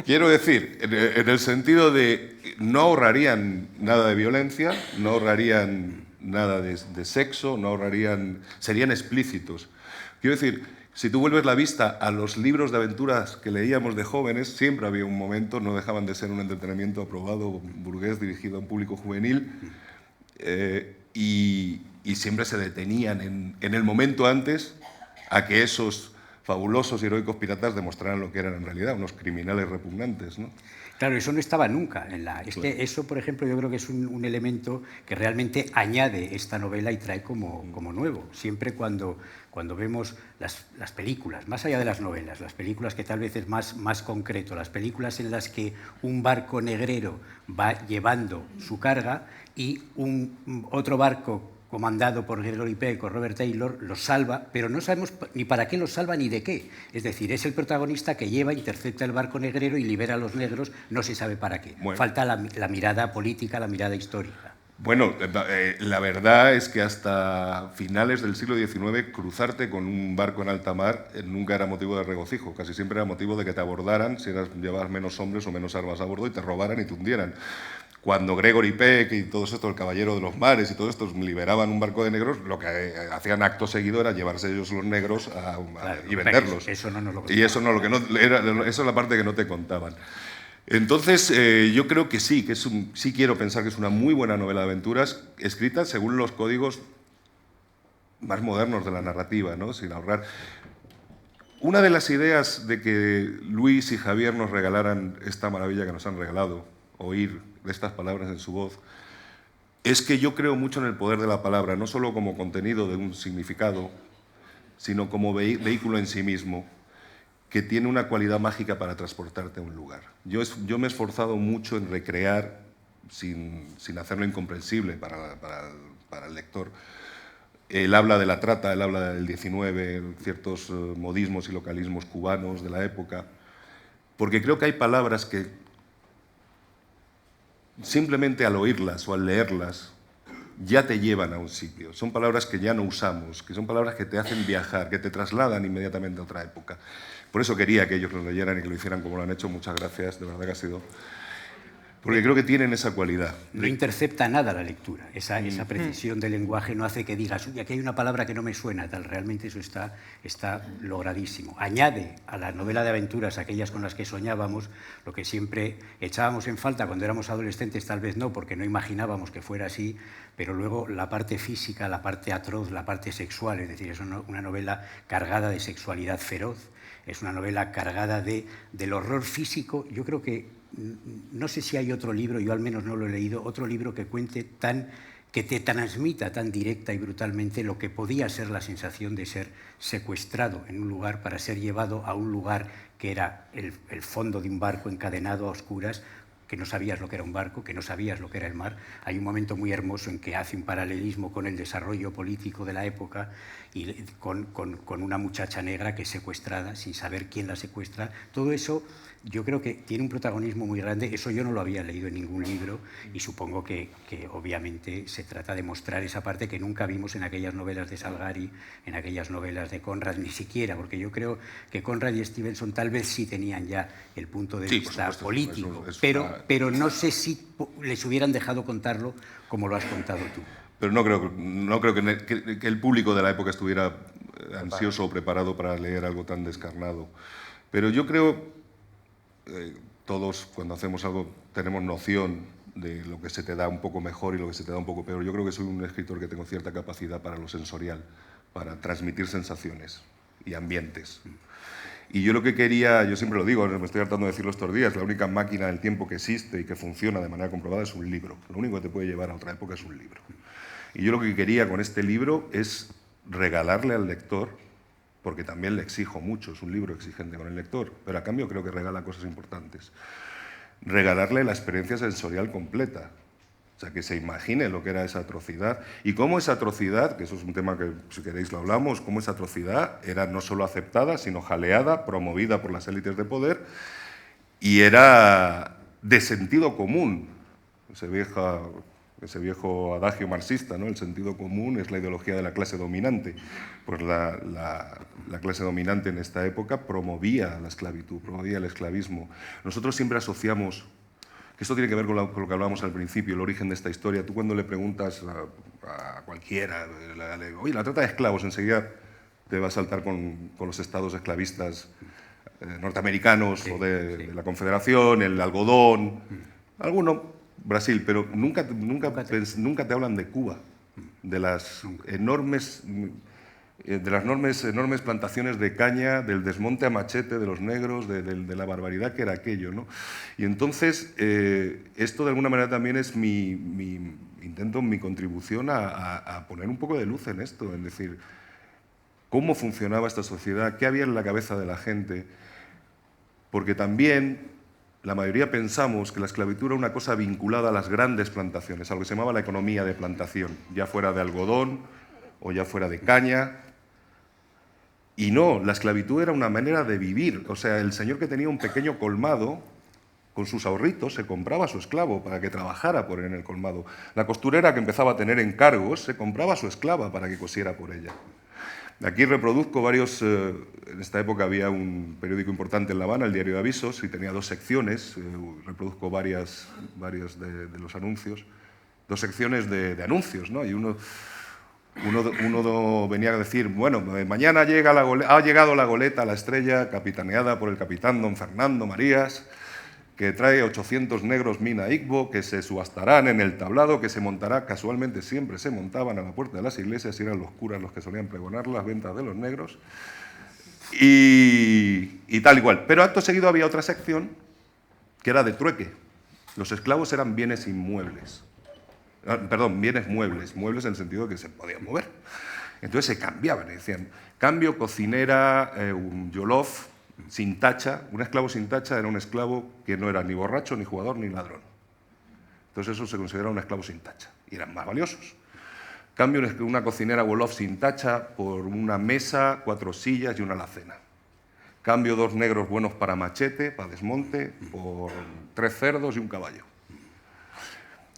Quiero decir, en el sentido de no ahorrarían nada de violencia, no ahorrarían nada de sexo, serían explícitos. Quiero decir, si tú vuelves la vista a los libros de aventuras que leíamos de jóvenes, siempre había un momento, no dejaban de ser un entretenimiento aprobado, burgués, dirigido a un público juvenil, y siempre se detenían en el momento antes a que esos fabulosos y heroicos piratas demostraran lo que eran en realidad, unos criminales repugnantes, ¿no? Claro, eso no estaba nunca en la... Es que eso, por ejemplo, yo creo que es un elemento que realmente añade esta novela y trae como nuevo. Siempre cuando vemos las películas, más allá de las novelas, las películas que tal vez es más concreto, las películas en las que un barco negrero va llevando su carga y otro barco comandado por Gregory Peck o Robert Taylor, los salva, pero no sabemos ni para qué los salva ni de qué. Es decir, es el protagonista que intercepta el barco negrero y libera a los negros, no se sabe para qué. Bueno. Falta la mirada política, la mirada histórica. Bueno, la verdad es que hasta finales del siglo XIX cruzarte con un barco en alta mar nunca era motivo de regocijo, casi siempre era motivo de que te abordaran si llevabas menos hombres o menos armas a bordo y te robaran y te hundieran. Cuando Gregory Peck y todos estos, el Caballero de los Mares y todos estos liberaban un barco de negros, lo que hacían acto seguido era llevarse ellos los negros y venderlos. Eso no nos lo contaban. Y eso es la parte que no te contaban. Entonces, yo creo que sí quiero pensar que es una muy buena novela de aventuras, escrita según los códigos más modernos de la narrativa, ¿no? Sin ahorrar. Una de las ideas de que Luis y Javier nos regalaran esta maravilla que nos han regalado, oír estas palabras en su voz, es que yo creo mucho en el poder de la palabra, no solo como contenido de un significado, sino como vehículo en sí mismo, que tiene una cualidad mágica para transportarte a un lugar. Yo me he esforzado mucho en recrear, sin hacerlo incomprensible para el lector, él habla de la trata, él habla del 19, ciertos modismos y localismos cubanos de la época, porque creo que hay palabras que simplemente al oírlas o al leerlas ya te llevan a un sitio. Son palabras que ya no usamos, que son palabras que te hacen viajar, que te trasladan inmediatamente a otra época. Por eso quería que ellos lo leyeran y que lo hicieran como lo han hecho. Muchas gracias, de verdad que ha sido... Porque creo que tienen esa cualidad. No intercepta nada la lectura. Esa precisión del lenguaje no hace que digas, uy, aquí hay una palabra que no me suena, tal. Realmente eso está logradísimo. Añade a la novela de aventuras, aquellas con las que soñábamos, lo que siempre echábamos en falta cuando éramos adolescentes, tal vez no, porque no imaginábamos que fuera así, pero luego la parte física, la parte atroz, la parte sexual, es decir, es una novela cargada de sexualidad feroz, es una novela cargada del horror físico. Yo creo que no sé si hay otro libro, yo al menos no lo he leído, otro libro que cuente que te transmita tan directa y brutalmente lo que podía ser la sensación de ser secuestrado en un lugar para ser llevado a un lugar que era el fondo de un barco encadenado a oscuras, que no sabías lo que era un barco, que no sabías lo que era el mar. Hay un momento muy hermoso en que hace un paralelismo con el desarrollo político de la época y con una muchacha negra que es secuestrada sin saber quién la secuestra. Todo eso yo creo que tiene un protagonismo muy grande. Eso yo no lo había leído en ningún libro y supongo que obviamente se trata de mostrar esa parte que nunca vimos en aquellas novelas de Salgari, en aquellas novelas de Conrad, ni siquiera, porque yo creo que Conrad y Stevenson tal vez sí tenían ya el punto de vista político, pero no sé si les hubieran dejado contarlo como lo has contado tú. Pero no creo que el público de la época estuviera ansioso o preparado para leer algo tan descarnado. Pero yo creo, todos cuando hacemos algo tenemos noción de lo que se te da un poco mejor y lo que se te da un poco peor. Yo creo que soy un escritor que tengo cierta capacidad para lo sensorial, para transmitir sensaciones y ambientes. Y yo lo que quería, yo siempre lo digo, me estoy hartando de decirlo estos días, la única máquina del tiempo que existe y que funciona de manera comprobada es un libro. Lo único que te puede llevar a otra época es un libro. Y yo lo que quería con este libro es regalarle al lector, porque también le exijo mucho, es un libro exigente con el lector, pero a cambio creo que regala cosas importantes. Regalarle la experiencia sensorial completa. O sea, que se imagine lo que era esa atrocidad y cómo esa atrocidad, que eso es un tema que si queréis lo hablamos, cómo esa atrocidad era no solo aceptada, sino jaleada, promovida por las élites de poder y era de sentido común. Ese viejo adagio marxista, ¿no? El sentido común es la ideología de la clase dominante. Pues la clase dominante en esta época promovía la esclavitud, promovía el esclavismo. Nosotros siempre asociamos, que esto tiene que ver con lo que hablábamos al principio, el origen de esta historia. Tú cuando le preguntas a cualquiera, oye, la trata de esclavos, enseguida te va a saltar con los estados esclavistas norteamericanos o de la Confederación, el algodón, alguno, Brasil, pero nunca te hablan de Cuba, de las enormes plantaciones de caña, del desmonte a machete de los negros, de la barbaridad que era aquello, ¿no? Y entonces, esto de alguna manera también es mi contribución a poner un poco de luz en esto, es decir, cómo funcionaba esta sociedad, qué había en la cabeza de la gente, porque también la mayoría pensamos que la esclavitud era una cosa vinculada a las grandes plantaciones, a lo que se llamaba la economía de plantación, ya fuera de algodón o ya fuera de caña. Y no, la esclavitud era una manera de vivir. O sea, el señor que tenía un pequeño colmado, con sus ahorritos, se compraba a su esclavo para que trabajara por él en el colmado. La costurera que empezaba a tener encargos, se compraba a su esclava para que cosiera por ella. Aquí reproduzco varios... en esta época había un periódico importante en La Habana, el Diario de Avisos, y tenía 2 secciones. Reproduzco varios de los anuncios. 2 secciones de anuncios, ¿no? Y uno venía a decir, bueno, mañana ha llegado la goleta, la Estrella, capitaneada por el capitán don Fernando Marías, que trae 800 negros mina Igbo, que se subastarán en el tablado, que se montará, casualmente siempre se montaban a la puerta de las iglesias, y eran los curas los que solían pregonar las ventas de los negros, y tal igual. Pero acto seguido había otra sección que era de trueque. Los esclavos eran bienes inmuebles. Perdón, bienes muebles en el sentido de que se podían mover. Entonces se cambiaban, decían, cambio cocinera, un yolof sin tacha. Un esclavo sin tacha era un esclavo que no era ni borracho, ni jugador, ni ladrón. Entonces eso se consideraba un esclavo sin tacha y eran más valiosos. Cambio una cocinera wolof sin tacha por una mesa, 4 sillas y una alacena. Cambio 2 negros buenos para machete, para desmonte, por 3 cerdos y un caballo.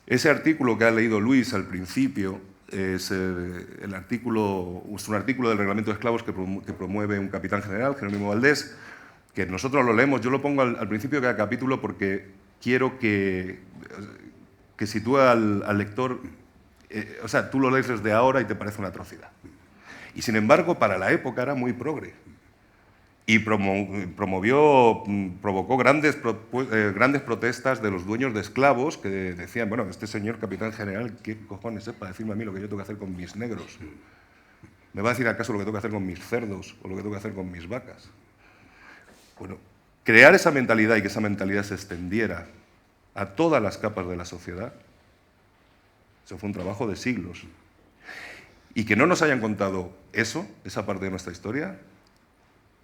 Ese artículo que ha leído Luis al principio es un artículo del Reglamento de Esclavos que promueve un capitán general, Jerónimo Valdés, que nosotros lo leemos. Yo lo pongo al principio de cada capítulo porque quiero que sitúe al lector, o sea, tú lo lees desde ahora y te parece una atrocidad. Y sin embargo, para la época era muy progre. Y provocó grandes protestas de los dueños de esclavos que decían, bueno, este señor capitán general, ¿qué cojones es para decirme a mí lo que yo tengo que hacer con mis negros? ¿Me va a decir acaso lo que tengo que hacer con mis cerdos o lo que tengo que hacer con mis vacas? Bueno, crear esa mentalidad y que esa mentalidad se extendiera a todas las capas de la sociedad, eso fue un trabajo de siglos. Y que no nos hayan contado eso, esa parte de nuestra historia,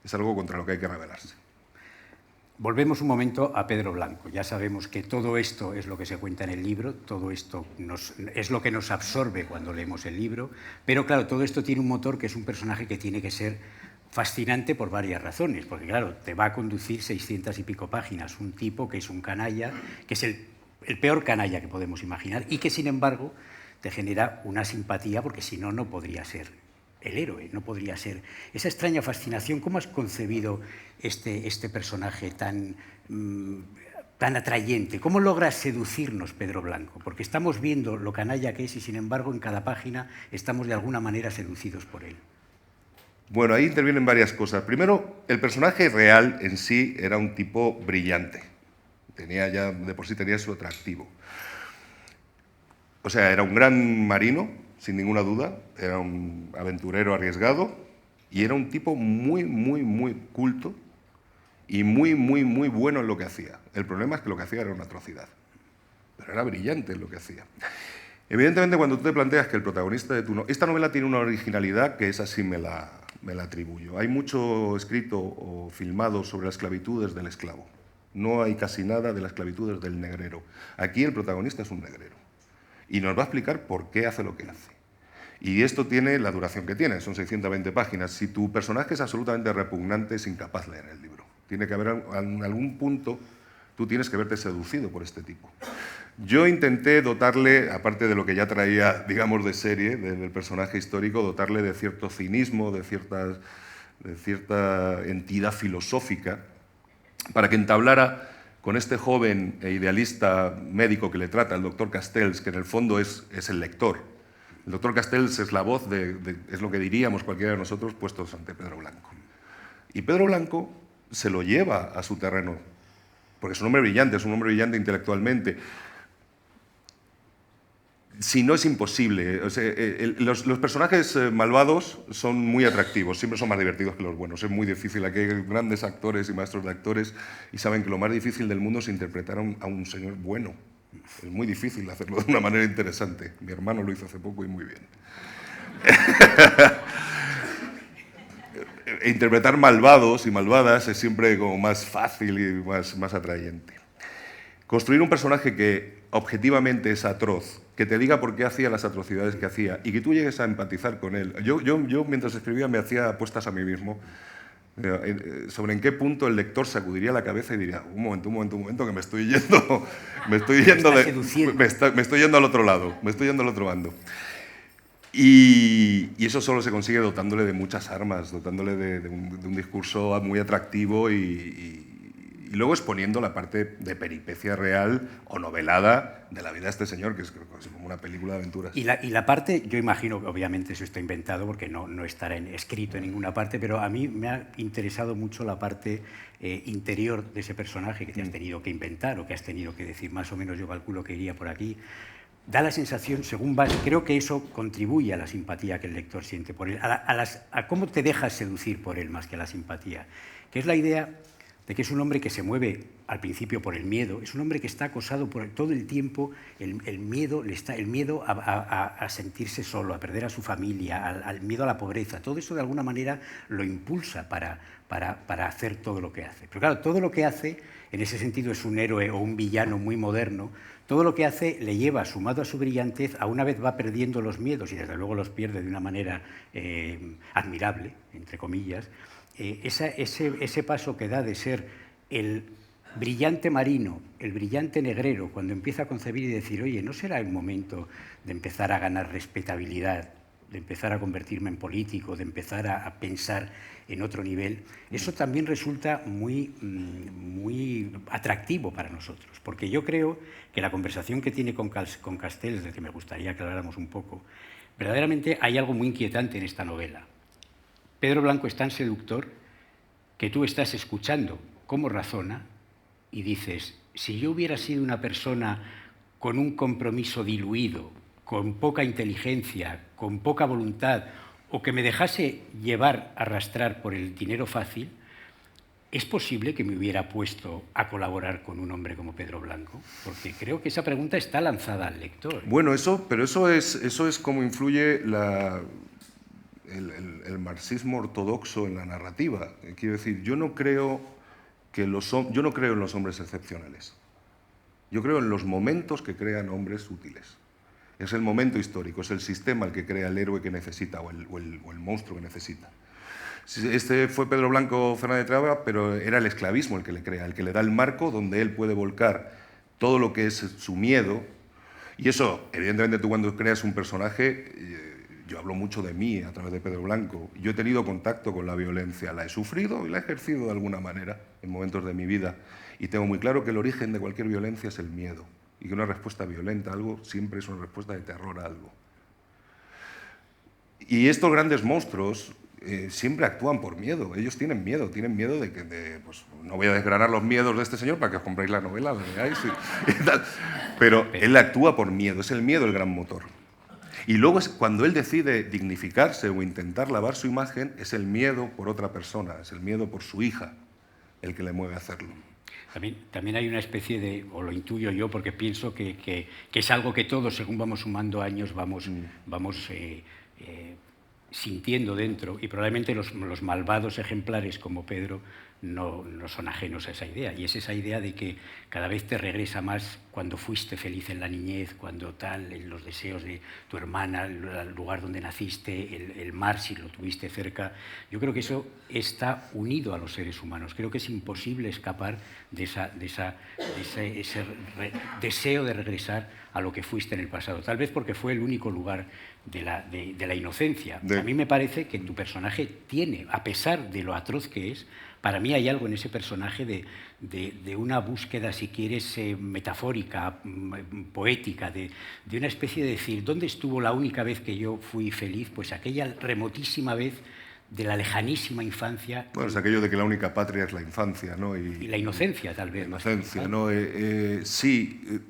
es algo contra lo que hay que rebelarse. Volvemos un momento a Pedro Blanco. Ya sabemos que todo esto es lo que se cuenta en el libro, todo esto es lo que nos absorbe cuando leemos el libro, pero claro, todo esto tiene un motor que es un personaje que tiene que ser fascinante por varias razones, porque claro, te va a conducir 600 y pico páginas, un tipo que es un canalla, que es el peor canalla que podemos imaginar y que sin embargo te genera una simpatía porque si no, no podría ser el héroe, no podría ser. Esa extraña fascinación, ¿cómo has concebido este personaje tan atrayente? ¿Cómo logras seducirnos, Pedro Blanco? Porque estamos viendo lo canalla que es y, sin embargo, en cada página estamos de alguna manera seducidos por él. Bueno, ahí intervienen varias cosas. Primero, el personaje real en sí era un tipo brillante. De por sí tenía su atractivo. O sea, era un gran marino, sin ninguna duda, era un aventurero arriesgado y era un tipo muy, muy, muy culto y muy, muy, muy bueno en lo que hacía. El problema es que lo que hacía era una atrocidad, pero era brillante en lo que hacía. Evidentemente, cuando tú te planteas que el protagonista de tu novela... Esta novela tiene una originalidad que esa sí me la atribuyo. Hay mucho escrito o filmado sobre las esclavitudes del esclavo. No hay casi nada de las esclavitudes del negrero. Aquí el protagonista es un negrero. Y nos va a explicar por qué hace lo que hace. Y esto tiene la duración que tiene, son 620 páginas. Si tu personaje es absolutamente repugnante, es incapaz de leer el libro. Tiene que haber, en algún punto, tú tienes que verte seducido por este tipo. Yo intenté dotarle, aparte de lo que ya traía, digamos, de serie, del personaje histórico, dotarle de cierto cinismo, de cierta entidad filosófica, para que entablara con este joven e idealista médico que le trata, el doctor Castells, que en el fondo es el lector. El doctor Castells es la voz, es lo que diríamos cualquiera de nosotros puestos ante Pedro Blanco. Y Pedro Blanco se lo lleva a su terreno, porque es un hombre brillante intelectualmente. Si no es imposible. O sea, los personajes malvados son muy atractivos, siempre son más divertidos que los buenos. Es muy difícil, aquí hay grandes actores y maestros de actores y saben que lo más difícil del mundo es interpretar a un señor bueno. Es muy difícil hacerlo de una manera interesante. Mi hermano lo hizo hace poco y muy bien. Interpretar malvados y malvadas es siempre como más fácil y más atrayente. Construir un personaje que objetivamente es atroz, que te diga por qué hacía las atrocidades que hacía y que tú llegues a empatizar con él. Yo mientras escribía me hacía apuestas a mí mismo sobre en qué punto el lector sacudiría la cabeza y diría, un momento, que me estoy yendo al otro lado, me estoy yendo al otro bando. Y eso solo se consigue dotándole de muchas armas, dotándole de un discurso muy atractivo y luego exponiendo la parte de peripecia real o novelada de la vida de este señor, que es como una película de aventuras. Y la parte, yo imagino que obviamente eso está inventado porque no estará escrito en ninguna parte, pero a mí me ha interesado mucho la parte interior de ese personaje que te has tenido que inventar o que has tenido que decir, más o menos yo calculo que iría por aquí. Da la sensación, según vas, creo que eso contribuye a la simpatía que el lector siente por él, a cómo te dejas seducir por él más que a la simpatía, que es la idea de que es un hombre que se mueve al principio por el miedo, es un hombre que está acosado por todo el tiempo, el miedo a sentirse solo, a perder a su familia, al miedo a la pobreza, todo eso de alguna manera lo impulsa para hacer todo lo que hace. Pero claro, todo lo que hace, en ese sentido es un héroe o un villano muy moderno, todo lo que hace le lleva, sumado a su brillantez, a una vez va perdiendo los miedos, y desde luego los pierde de una manera admirable, entre comillas, ese paso que da de ser el brillante marino, el brillante negrero, cuando empieza a concebir y decir, oye, ¿no será el momento de empezar a ganar respetabilidad de empezar a convertirme en político, de empezar a pensar en otro nivel, eso también resulta muy atractivo para nosotros, porque yo creo que la conversación que tiene con Castells, del que me gustaría que habláramos un poco, verdaderamente hay algo muy inquietante en esta novela. Pedro Blanco es tan seductor que tú estás escuchando cómo razona y dices, si yo hubiera sido una persona con un compromiso diluido, con poca inteligencia, con poca voluntad, o que me dejase llevar, arrastrar por el dinero fácil, ¿es posible que me hubiera puesto a colaborar con un hombre como Pedro Blanco? Porque creo que esa pregunta está lanzada al lector. Bueno, eso es como influye el marxismo ortodoxo en la narrativa. Quiero decir, yo no creo en los hombres excepcionales. Yo creo en los momentos que crean hombres útiles. Es el momento histórico, es el sistema el que crea el héroe que necesita o el monstruo que necesita. Este fue Pedro Blanco Fernández Traba, pero era el esclavismo el que le crea, el que le da el marco donde él puede volcar todo lo que es su miedo. Y eso, evidentemente, tú cuando creas un personaje, yo hablo mucho de mí a través de Pedro Blanco. Yo he tenido contacto con la violencia, la he sufrido y la he ejercido de alguna manera en momentos de mi vida. Y tengo muy claro que el origen de cualquier violencia es el miedo. Y que una respuesta violenta a algo siempre es una respuesta de terror a algo. Y estos grandes monstruos siempre actúan por miedo. Ellos tienen miedo de que... pues, no voy a desgranar los miedos de este señor para que os compréis la novela, la leáis y tal. Pero él actúa por miedo, es el miedo el gran motor. Y luego cuando él decide dignificarse o intentar lavar su imagen, es el miedo por otra persona, es el miedo por su hija el que le mueve a hacerlo. También hay una especie de, o lo intuyo yo, porque pienso que es algo que todos, según vamos sumando años, vamos sintiendo dentro, y probablemente los malvados ejemplares como Pedro no son ajenos a esa idea, y es esa idea de que cada vez te regresa más cuando fuiste feliz en la niñez, cuando tal, en los deseos de tu hermana, el lugar donde naciste, el mar si lo tuviste cerca. Yo creo que eso está unido a los seres humanos. Creo que es imposible escapar de ese deseo de regresar a lo que fuiste en el pasado, tal vez porque fue el único lugar de la inocencia. A mí me parece que tu personaje tiene, a pesar de lo atroz que es, para mí hay algo en ese personaje de una búsqueda, si quieres, metafórica, poética, de una especie de decir, ¿dónde estuvo la única vez que yo fui feliz? Pues aquella remotísima vez de la lejanísima infancia. Bueno, es aquello de que la única patria es la infancia, ¿no? Y la inocencia, tal vez. La inocencia, ¿no? Sí,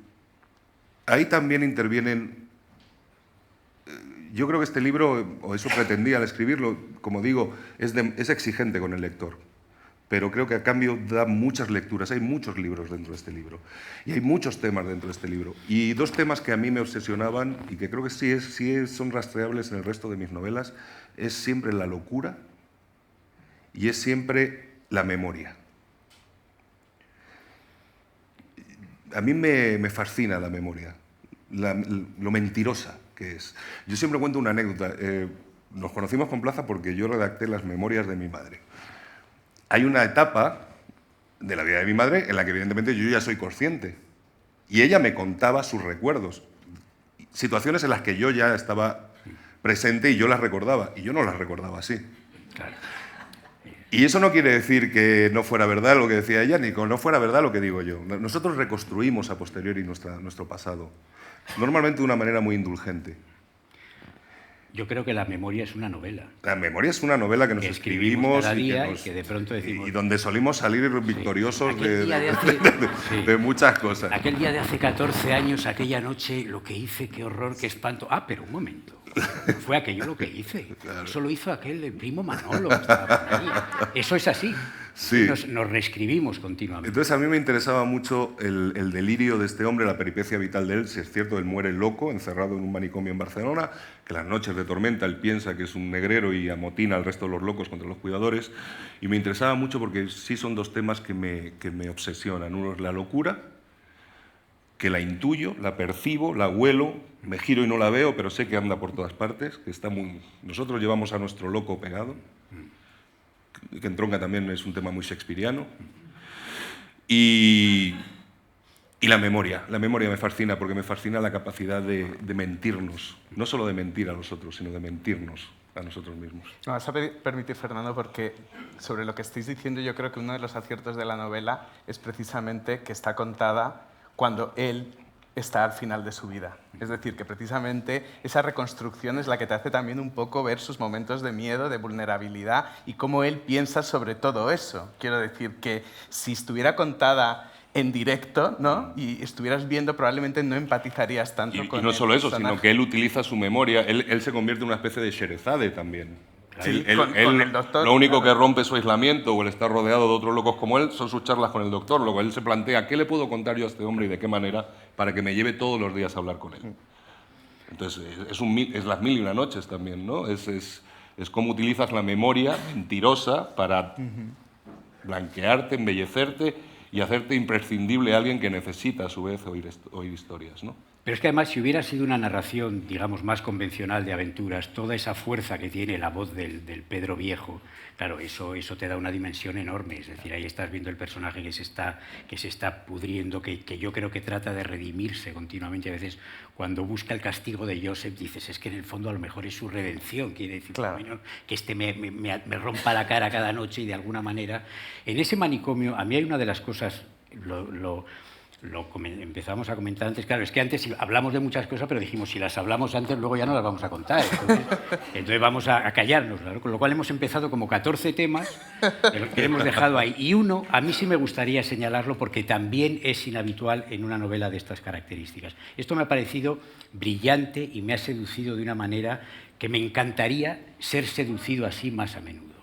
ahí también intervienen... Yo creo que este libro, o eso pretendía al escribirlo, como digo, es exigente con el lector. Pero creo que a cambio da muchas lecturas, hay muchos libros dentro de este libro y hay muchos temas dentro de este libro. Y dos temas que a mí me obsesionaban y que creo que sí son rastreables en el resto de mis novelas, es siempre la locura y es siempre la memoria. A mí me fascina la memoria, lo mentirosa que es. Yo siempre cuento una anécdota. Nos conocimos con Plaza porque yo redacté las memorias de mi madre. Hay una etapa de la vida de mi madre en la que evidentemente yo ya soy consciente y ella me contaba sus recuerdos, situaciones en las que yo ya estaba presente y yo las recordaba, y yo no las recordaba así. Claro. Y eso no quiere decir que no fuera verdad lo que decía ella, ni que no fuera verdad lo que digo yo. Nosotros reconstruimos a posteriori nuestro pasado, normalmente de una manera muy indulgente. Yo creo que la memoria es una novela. La memoria es una novela que nos escribimos cada día y que de pronto decimos... Y donde solimos salir victoriosos sí. de muchas cosas. Aquel día de hace 14 años, aquella noche, lo que hice, qué horror, qué espanto. Ah, pero un momento. Fue aquello lo que hice. Claro. Eso lo hizo aquel primo Manolo que estaba por ahí. Eso es así. Sí. Nos reescribimos continuamente. Entonces a mí me interesaba mucho el delirio de este hombre, la peripecia vital de él. Si es cierto, él muere loco, encerrado en un manicomio en Barcelona, que las noches de tormenta él piensa que es un negrero y amotina al resto de los locos contra los cuidadores. Y me interesaba mucho porque sí son dos temas que me obsesionan. Uno es la locura, que la intuyo, la percibo, la huelo, me giro y no la veo, pero sé que anda por todas partes, que está muy... Nosotros llevamos a nuestro loco pegado, que entronca también, es un tema muy shakespeariano. Y Y la memoria me fascina porque me fascina la capacidad de mentirnos, no solo de mentir a los otros, sino de mentirnos a nosotros mismos. Me vas a permitir, Fernando, porque sobre lo que estáis diciendo yo creo que uno de los aciertos de la novela es precisamente que está contada cuando él está al final de su vida. Es decir, que precisamente esa reconstrucción es la que te hace también un poco ver sus momentos de miedo, de vulnerabilidad y cómo él piensa sobre todo eso. Quiero decir que si estuviera contada en directo, ¿no? Y estuvieras viendo, probablemente no empatizarías tanto con Y no solo eso, personaje. sino que él utiliza su memoria, él se convierte en una especie de Sherezade también. Sí, Él- con él- el doctor, lo único claro. que rompe su aislamiento o el estar rodeado de otros locos como él son sus charlas con el doctor. Luego él se plantea, ¿qué le puedo contar yo a este hombre y de qué manera para que me lleve todos los días a hablar con él? Entonces, es las 1001 noches también, ¿no? Es cómo utilizas la memoria mentirosa para blanquearte, embellecerte y hacerte imprescindible a alguien que necesita a su vez oír historias, ¿no? Pero es que además, si hubiera sido una narración, digamos, más convencional de aventuras, toda esa fuerza que tiene la voz del Pedro viejo, claro, eso te da una dimensión enorme. Es decir, ahí estás viendo el personaje que se está pudriendo, que yo creo que trata de redimirse continuamente. A veces, cuando busca el castigo de Joseph, dices, es que en el fondo a lo mejor es su redención. Quiere decir, Claro. bueno, que me rompa la cara cada noche y de alguna manera... En ese manicomio, a mí hay una de las cosas... empezamos a comentar antes, claro, es que antes hablamos de muchas cosas, pero dijimos, si las hablamos antes, luego ya no las vamos a contar. Entonces vamos a callarnos, claro, con lo cual hemos empezado como 14 temas de los que hemos dejado ahí. Y uno, a mí sí me gustaría señalarlo porque también es inhabitual en una novela de estas características. Esto me ha parecido brillante y me ha seducido de una manera que me encantaría ser seducido así más a menudo.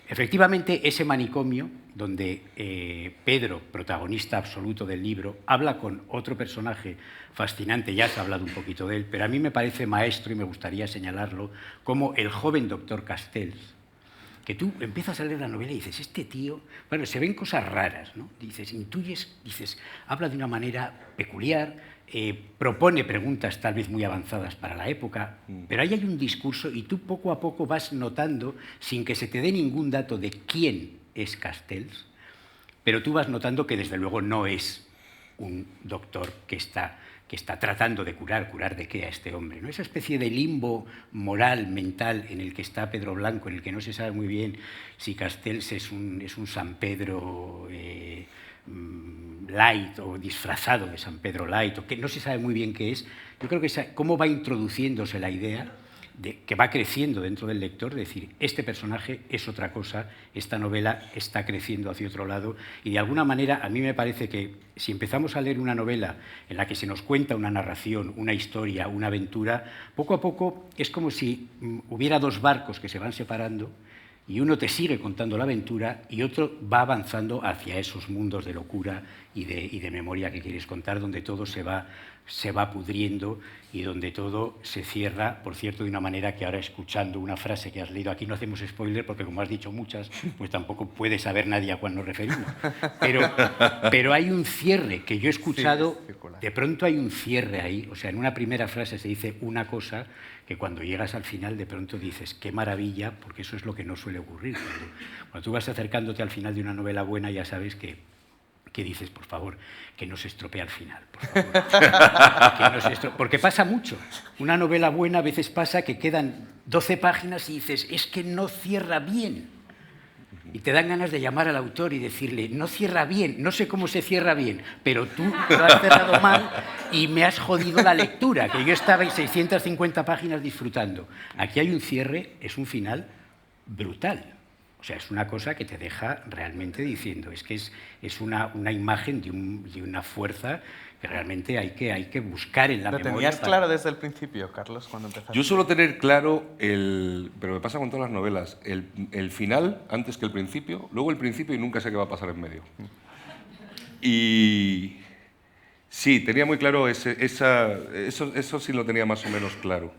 Efectivamente, ese manicomio donde Pedro, protagonista absoluto del libro, habla con otro personaje fascinante, ya se ha hablado un poquito de él, pero a mí me parece maestro y me gustaría señalarlo como el joven doctor Castells, que tú empiezas a leer la novela y dices, este tío, bueno, se ven cosas raras, ¿no? Dices, intuyes, dices, habla de una manera peculiar, propone preguntas tal vez muy avanzadas para la época, pero ahí hay un discurso y tú poco a poco vas notando, sin que se te dé ningún dato de quién es Castells, pero tú vas notando que desde luego no es un doctor que está tratando de curar de qué a este hombre, ¿no? Esa especie de limbo moral, mental, en el que está Pedro Blanco, en el que no se sabe muy bien si Castells es un San Pedro light o disfrazado de San Pedro light, o que no se sabe muy bien qué es. Yo creo que cómo va introduciéndose la idea que va creciendo dentro del lector, de decir, este personaje es otra cosa, esta novela está creciendo hacia otro lado, y de alguna manera a mí me parece que si empezamos a leer una novela en la que se nos cuenta una narración, una historia, una aventura, poco a poco es como si hubiera dos barcos que se van separando y uno te sigue contando la aventura y otro va avanzando hacia esos mundos de locura y de memoria que quieres contar, donde todo se va pudriendo y donde todo se cierra, por cierto, de una manera que ahora, escuchando una frase que has leído aquí, no hacemos spoiler porque, como has dicho muchas, pues tampoco puede saber nadie a cuál nos referimos. Pero hay un cierre que yo he escuchado, Sí, de pronto hay un cierre ahí, o sea, en una primera frase se dice una cosa que cuando llegas al final de pronto dices, qué maravilla, porque eso es lo que no suele ocurrir. Cuando tú vas acercándote al final de una novela buena, ya sabes que dices, por favor, que no se estropee al final, por favor. Porque pasa mucho. Una novela buena a veces pasa que quedan 12 páginas y dices, es que no cierra bien. Y te dan ganas de llamar al autor y decirle, no cierra bien, no sé cómo se cierra bien, pero tú lo has cerrado mal y me has jodido la lectura, que yo estaba en 650 páginas disfrutando. Aquí hay un cierre, es un final brutal. O sea, es una cosa que te deja realmente diciendo, es que es una imagen de una fuerza que realmente hay que buscar en la memoria. ¿Lo tenías claro desde el principio, Carlos, cuando empezaste? Yo suelo tener claro, pero me pasa con todas las novelas, el final antes que el principio, luego el principio y nunca sé qué va a pasar en medio. Y sí, tenía muy claro, eso sí lo tenía más o menos claro.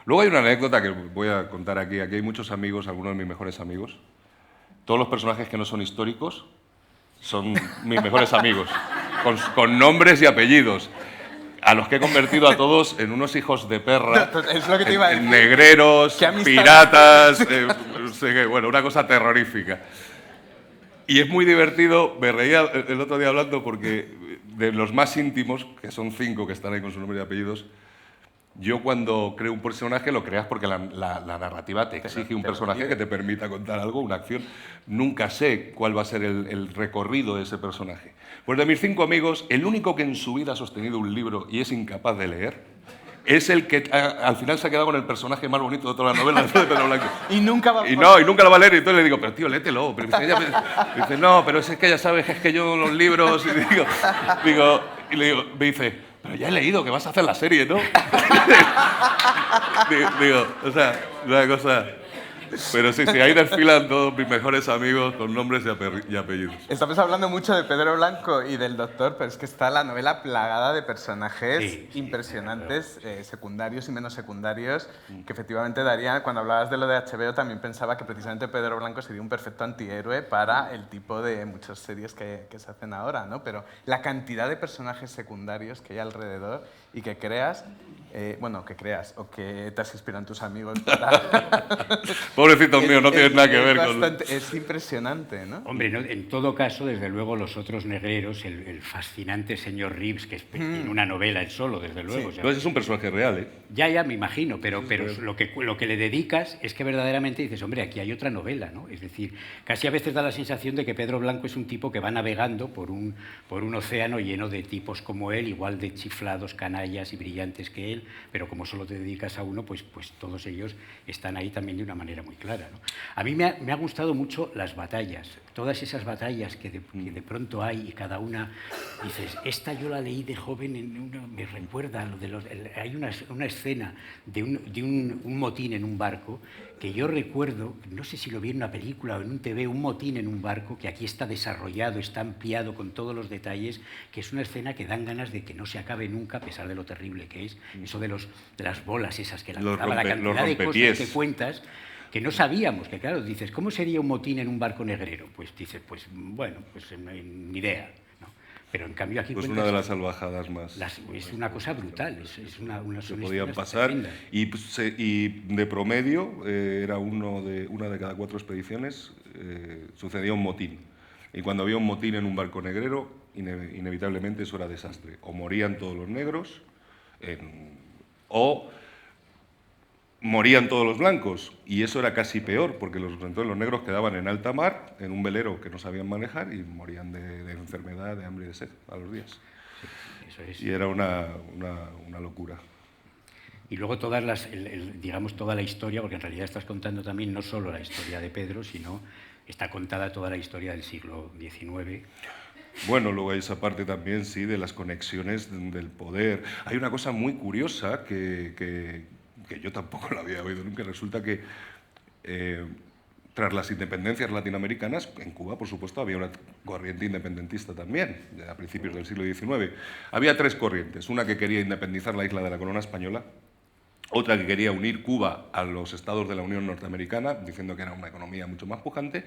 Luego hay una anécdota que voy a contar aquí. Aquí hay muchos amigos, algunos de mis mejores amigos. Todos los personajes que no son históricos son mis mejores amigos, con nombres y apellidos, a los que he convertido a todos en unos hijos de perra, Es lo que te iba a decir. en negreros, ¿Qué amistad? piratas, no sé qué, bueno, una cosa terrorífica. Y es muy divertido, me reía el otro día hablando porque de los más íntimos, que son 5 que están ahí con su nombre y apellidos, yo cuando creo un personaje lo creas porque la narrativa te exige un personaje que te permita contar algo, una acción. Nunca sé cuál va a ser el recorrido de ese personaje. Pues de mis 5 amigos, el único que en su vida ha sostenido un libro y es incapaz de leer es el que al final se ha quedado con el personaje más bonito de toda la novela, de Pedro Blanco. Y nunca va a... Y nunca lo va a leer. Y entonces le digo, pero tío, léetelo. Pero dice, no, pero es que ya sabes, es que yo los libros... Y le digo, me dice, pero ya he leído que vas a hacer la serie, ¿no? digo, o sea, una cosa... Pero sí, ahí desfilan todos mis mejores amigos con nombres y apellidos. Estamos hablando mucho de Pedro Blanco y del Doctor, pero es que está la novela plagada de personajes impresionantes, secundarios y menos secundarios, que efectivamente darían, cuando hablabas de lo de HBO, también pensaba que precisamente Pedro Blanco sería un perfecto antihéroe para el tipo de muchas series que se hacen ahora, ¿no? Pero la cantidad de personajes secundarios que hay alrededor y que creas, o que te has inspirado en tus amigos para... Pobrecitos míos, no tienes nada que ver con... Es impresionante, ¿no? Hombre, no, en todo caso, desde luego, los otros negreros, el fascinante señor Reeves, que tiene una novela él solo, desde luego. Sí. O sea, Entonces es un personaje real, ¿eh? Ya, me imagino, pero lo que le dedicas es que verdaderamente dices, hombre, aquí hay otra novela, ¿no? Es decir, casi a veces da la sensación de que Pedro Blanco es un tipo que va navegando por un océano lleno de tipos como él, igual de chiflados, canallas y brillantes que él, pero como solo te dedicas a uno, pues todos ellos están ahí también de una manera muy clara, ¿no? A mí me ha gustado mucho las batallas, todas esas batallas que de pronto hay y cada una dices, esta yo la leí de joven, me recuerda a lo de hay una escena de un motín en un barco que yo recuerdo, no sé si lo vi en una película o en un TV, un motín en un barco que aquí está desarrollado, está ampliado con todos los detalles, que es una escena que dan ganas de que no se acabe nunca, a pesar de lo terrible que es, eso de las bolas esas que lanzaba, la cantidad de cosas que cuentas, que no sabíamos, que claro, dices, ¿cómo sería un motín en un barco negrero? Pues dices, pues bueno, pues ni idea, ¿no? Pero en cambio aquí... Pues una de las salvajadas más... es una cosa brutal, es una se podían pasar y de promedio era una de cada 4 expediciones sucedía un motín. Y cuando había un motín en un barco negrero, inevitablemente eso era desastre. O morían todos los negros, o morían todos los blancos, y eso era casi peor, porque entonces los negros quedaban en alta mar, en un velero que no sabían manejar, y morían de enfermedad, de hambre y de sed a los días. Eso es. Y era una locura. Y luego digamos toda la historia, porque en realidad estás contando también no solo la historia de Pedro, sino está contada toda la historia del siglo XIX. Bueno, luego hay esa parte también, sí, de las conexiones del poder. Hay una cosa muy curiosa que yo tampoco la había oído nunca. Resulta que tras las independencias latinoamericanas, en Cuba, por supuesto, había una corriente independentista también, a principios del siglo XIX. Había 3 corrientes. Una que quería independizar la isla de la corona española, otra que quería unir Cuba a los estados de la Unión Norteamericana, diciendo que era una economía mucho más pujante,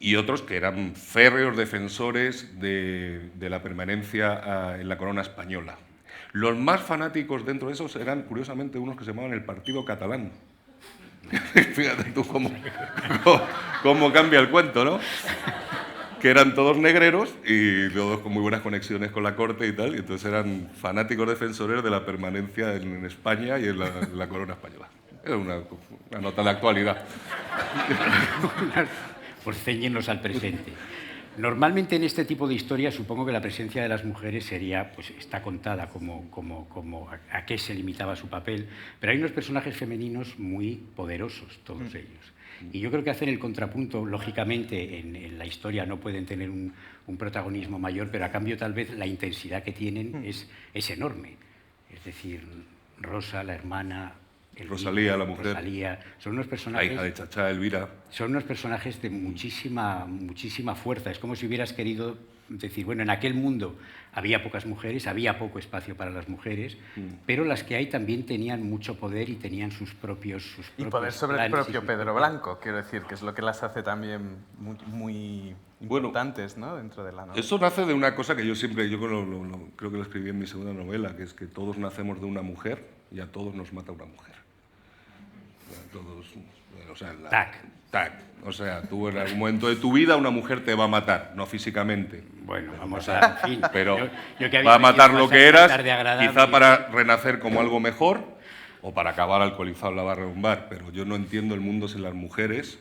y otros que eran férreos defensores de la permanencia en la corona española. Los más fanáticos dentro de esos eran, curiosamente, unos que se llamaban el Partido Catalán. Fíjate tú cómo cambia el cuento, ¿no? Que eran todos negreros y todos con muy buenas conexiones con la corte y tal, y entonces eran fanáticos defensores de la permanencia en España y en la corona española. Era una nota de actualidad. Por ceñirnos al presente. Normalmente en este tipo de historias supongo que la presencia de las mujeres está contada como a qué se limitaba su papel, pero hay unos personajes femeninos muy poderosos, todos ellos. Y yo creo que hacen el contrapunto, lógicamente en la historia no pueden tener un protagonismo mayor, pero a cambio tal vez la intensidad que tienen es enorme. Es decir, Rosa, la hermana... Rosalía, la mujer. Rosalía, son unos personajes... La hija de Chachá, Elvira. Son unos personajes de muchísima fuerza. Es como si hubieras querido decir, bueno, en aquel mundo había pocas mujeres, había poco espacio para las mujeres, pero las que hay también tenían mucho poder y tenían sus propios y poder sobre el propio Pedro Blanco, quiero decir, que es lo que las hace también muy importantes, ¿no? Dentro de la novela. Eso nace de una cosa que yo creo que lo escribí en mi segunda novela, que es que todos nacemos de una mujer y a todos nos mata una mujer. todos. O sea, Tac. O sea, tú en algún momento de tu vida una mujer te va a matar, no físicamente. Bueno, vamos a... En fin, Pero yo que había va a matar venido lo que pasar una eras, tarde agradable. quizá para renacer como algo mejor o para acabar alcoholizado en la barra de un bar. Pero yo no entiendo el mundo sin las mujeres.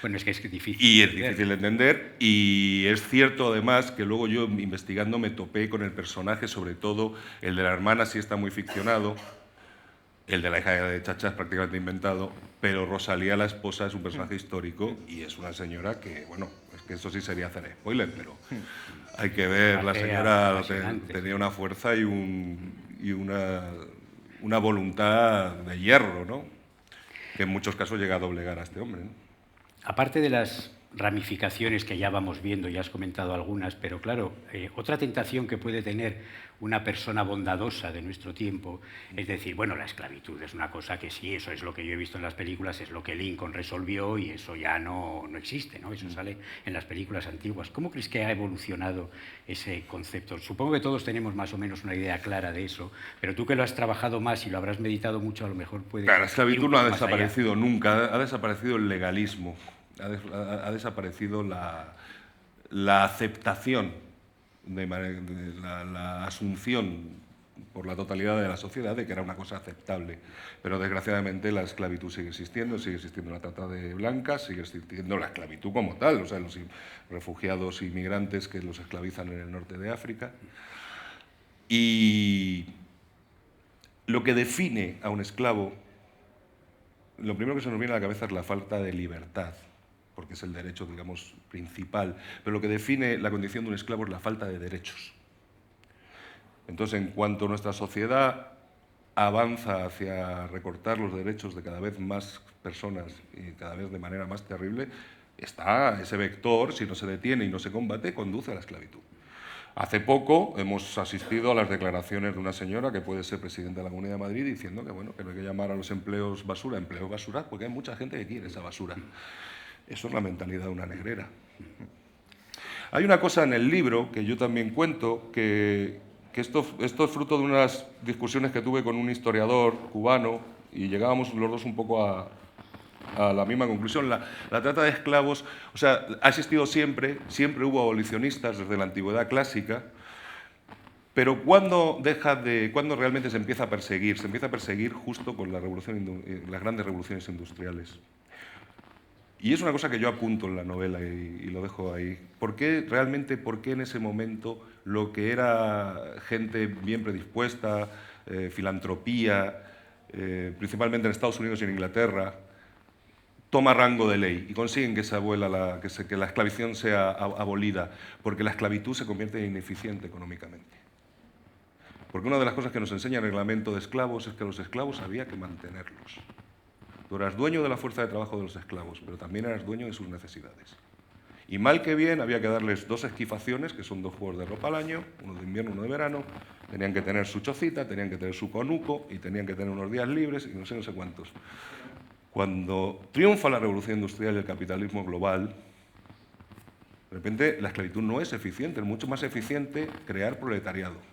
Bueno, es que es difícil. Y es difícil de entender, y es cierto además que luego yo investigando me topé con el personaje, sobre todo el de la hermana sí está muy ficcionado, el de la hija de Chacha es prácticamente inventado, pero Rosalía, la esposa, es un personaje histórico y es una señora que, bueno, es que eso sí sería hacer spoiler, pero hay que ver, la señora tenía una fuerza y una voluntad de hierro, ¿no? Que en muchos casos llega a doblegar a este hombre, ¿no? Aparte de las ramificaciones que ya vamos viendo, ya has comentado algunas, pero claro, otra tentación que puede tener una persona bondadosa de nuestro tiempo es decir, bueno, la esclavitud es una cosa que sí, eso es lo que yo he visto en las películas, es lo que Lincoln resolvió y eso ya no existe, ¿no? Eso sale en las películas antiguas. ¿Cómo crees que ha evolucionado ese concepto? Supongo que todos tenemos más o menos una idea clara de eso, pero tú que lo has trabajado más y lo habrás meditado mucho, a lo mejor puedes... Claro, la esclavitud no ha desaparecido allá. nunca, ha desaparecido el legalismo, ha desaparecido la aceptación, la asunción por la totalidad de la sociedad de que era una cosa aceptable. Pero desgraciadamente la esclavitud sigue existiendo la trata de blancas, sigue existiendo la esclavitud como tal, o sea, los refugiados inmigrantes que los esclavizan en el norte de África. Y lo que define a un esclavo, lo primero que se nos viene a la cabeza es la falta de libertad, porque es el derecho, digamos, principal. Pero lo que define la condición de un esclavo es la falta de derechos. Entonces, en cuanto nuestra sociedad avanza hacia recortar los derechos de cada vez más personas y cada vez de manera más terrible, está ese vector, si no se detiene y no se combate, conduce a la esclavitud. Hace poco hemos asistido a las declaraciones de una señora que puede ser presidenta de la Comunidad de Madrid diciendo que, bueno, que no hay que llamar a los empleos basura, porque hay mucha gente que quiere esa basura. Eso es la mentalidad de una negrera. Hay una cosa en el libro que yo también cuento, que esto es fruto de unas discusiones que tuve con un historiador cubano y llegábamos los dos un poco a la misma conclusión. La trata de esclavos, o sea, ha existido siempre hubo abolicionistas desde la antigüedad clásica, pero ¿cuándo realmente se empieza a perseguir? Se empieza a perseguir justo con las grandes revoluciones industriales. Y es una cosa que yo apunto en la novela y lo dejo ahí. ¿Por qué en ese momento lo que era gente bien predispuesta, filantropía, principalmente en Estados Unidos y en Inglaterra, toma rango de ley y consiguen que que la esclavitud sea abolida? Porque la esclavitud se convierte en ineficiente económicamente. Porque una de las cosas que nos enseña el reglamento de esclavos es que los esclavos había que mantenerlos. Tú eras dueño de la fuerza de trabajo de los esclavos, pero también eras dueño de sus necesidades. Y mal que bien, había que darles 2 esquifaciones, que son 2 juegos de ropa al año, uno de invierno, uno de verano. Tenían que tener su chocita, tenían que tener su conuco y tenían que tener unos días libres y no sé cuántos. Cuando triunfa la revolución industrial y el capitalismo global, de repente la esclavitud no es eficiente, es mucho más eficiente crear proletariado.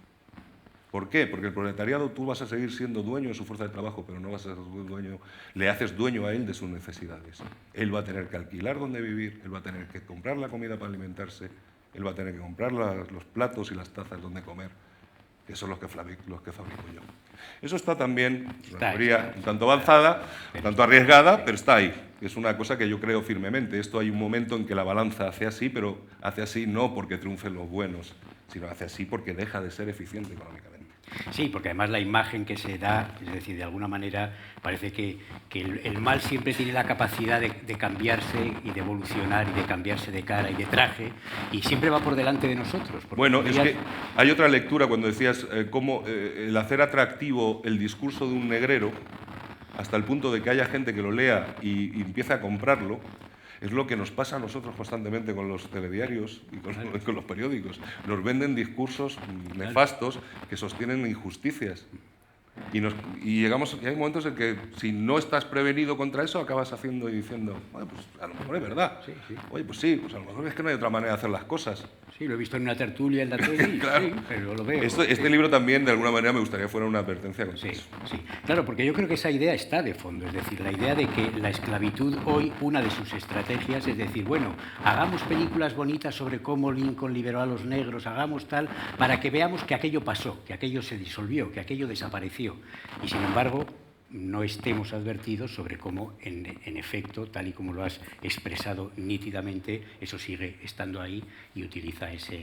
¿Por qué? Porque el proletariado tú vas a seguir siendo dueño de su fuerza de trabajo, pero no vas a ser dueño, le haces dueño a él de sus necesidades. Él va a tener que alquilar donde vivir, él va a tener que comprar la comida para alimentarse, él va a tener que comprar los platos y las tazas donde comer, que son los que fabrico yo. Eso está también, una teoría un tanto avanzada, un tanto arriesgada, pero está ahí. Es una cosa que yo creo firmemente. Esto hay un momento en que la balanza hace así, pero hace así no porque triunfen los buenos, sino hace así porque deja de ser eficiente económicamente. Sí, porque además la imagen que se da, es decir, de alguna manera parece que el mal siempre tiene la capacidad de cambiarse y de evolucionar y de cambiarse de cara y de traje y siempre va por delante de nosotros. Bueno, es que hay otra lectura cuando decías cómo el hacer atractivo el discurso de un negrero hasta el punto de que haya gente que lo lea y empiece a comprarlo. Es lo que nos pasa a nosotros constantemente con los telediarios y con los periódicos. Nos venden discursos nefastos que sostienen injusticias. Y hay momentos en que si no estás prevenido contra eso, acabas haciendo y diciendo, bueno, pues a lo mejor es verdad. Sí. Oye, pues sí, pues a lo mejor es que no hay otra manera de hacer las cosas. Sí, lo he visto en una tertulia en la tele, Claro. sí, pero lo veo. Este libro también, de alguna manera, me gustaría fuera una advertencia contra Sí, eso. sí. Claro, porque yo creo que esa idea está de fondo, es decir, la idea de que la esclavitud hoy, una de sus estrategias es decir, bueno, hagamos películas bonitas sobre cómo Lincoln liberó a los negros, hagamos tal, para que veamos que aquello pasó, que aquello se disolvió, que aquello desapareció. Y sin embargo, no estemos advertidos sobre cómo, en efecto, tal y como lo has expresado nítidamente, eso sigue estando ahí y utiliza ese,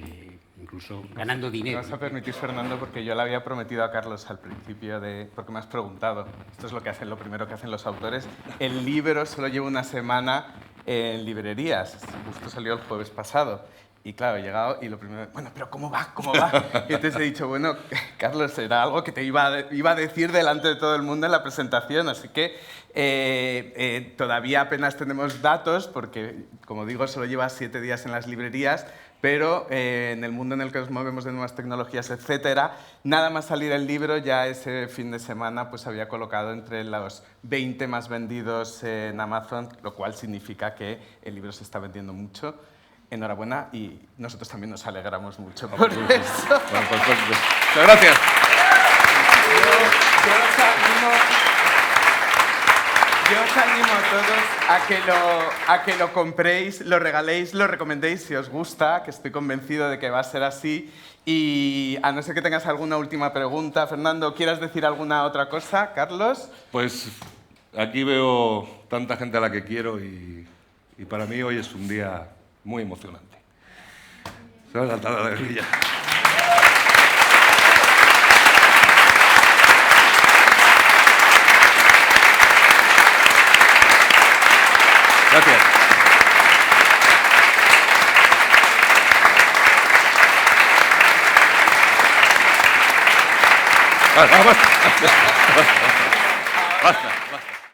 incluso ganando dinero. Me vas a permitir, Fernando, porque yo le había prometido a Carlos al principio, porque me has preguntado, esto es lo primero que hacen los autores, el libro solo lleva una semana en librerías, justo salió el jueves pasado. Y claro, he llegado y lo primero, bueno, pero ¿cómo va? ¿Cómo va? Y entonces he dicho, bueno, Carlos, era algo que te iba a decir delante de todo el mundo en la presentación, así que todavía apenas tenemos datos, porque, como digo, solo lleva 7 días en las librerías, pero en el mundo en el que nos movemos de nuevas tecnologías, etcétera, nada más salir el libro, ya ese fin de semana pues había colocado entre los 20 más vendidos en Amazon, lo cual significa que el libro se está vendiendo mucho. Enhorabuena, y nosotros también nos alegramos mucho por eso. Bueno, pues, muchas gracias. Yo os animo a todos a que lo compréis, lo regaléis, lo recomendéis si os gusta, que estoy convencido de que va a ser así. Y a no ser que tengas alguna última pregunta, Fernando, ¿quieras decir alguna otra cosa, Carlos? Pues aquí veo tanta gente a la que quiero y para mí hoy es un día muy emocionante. Se va a saltar la alegría. Gracias. Basta.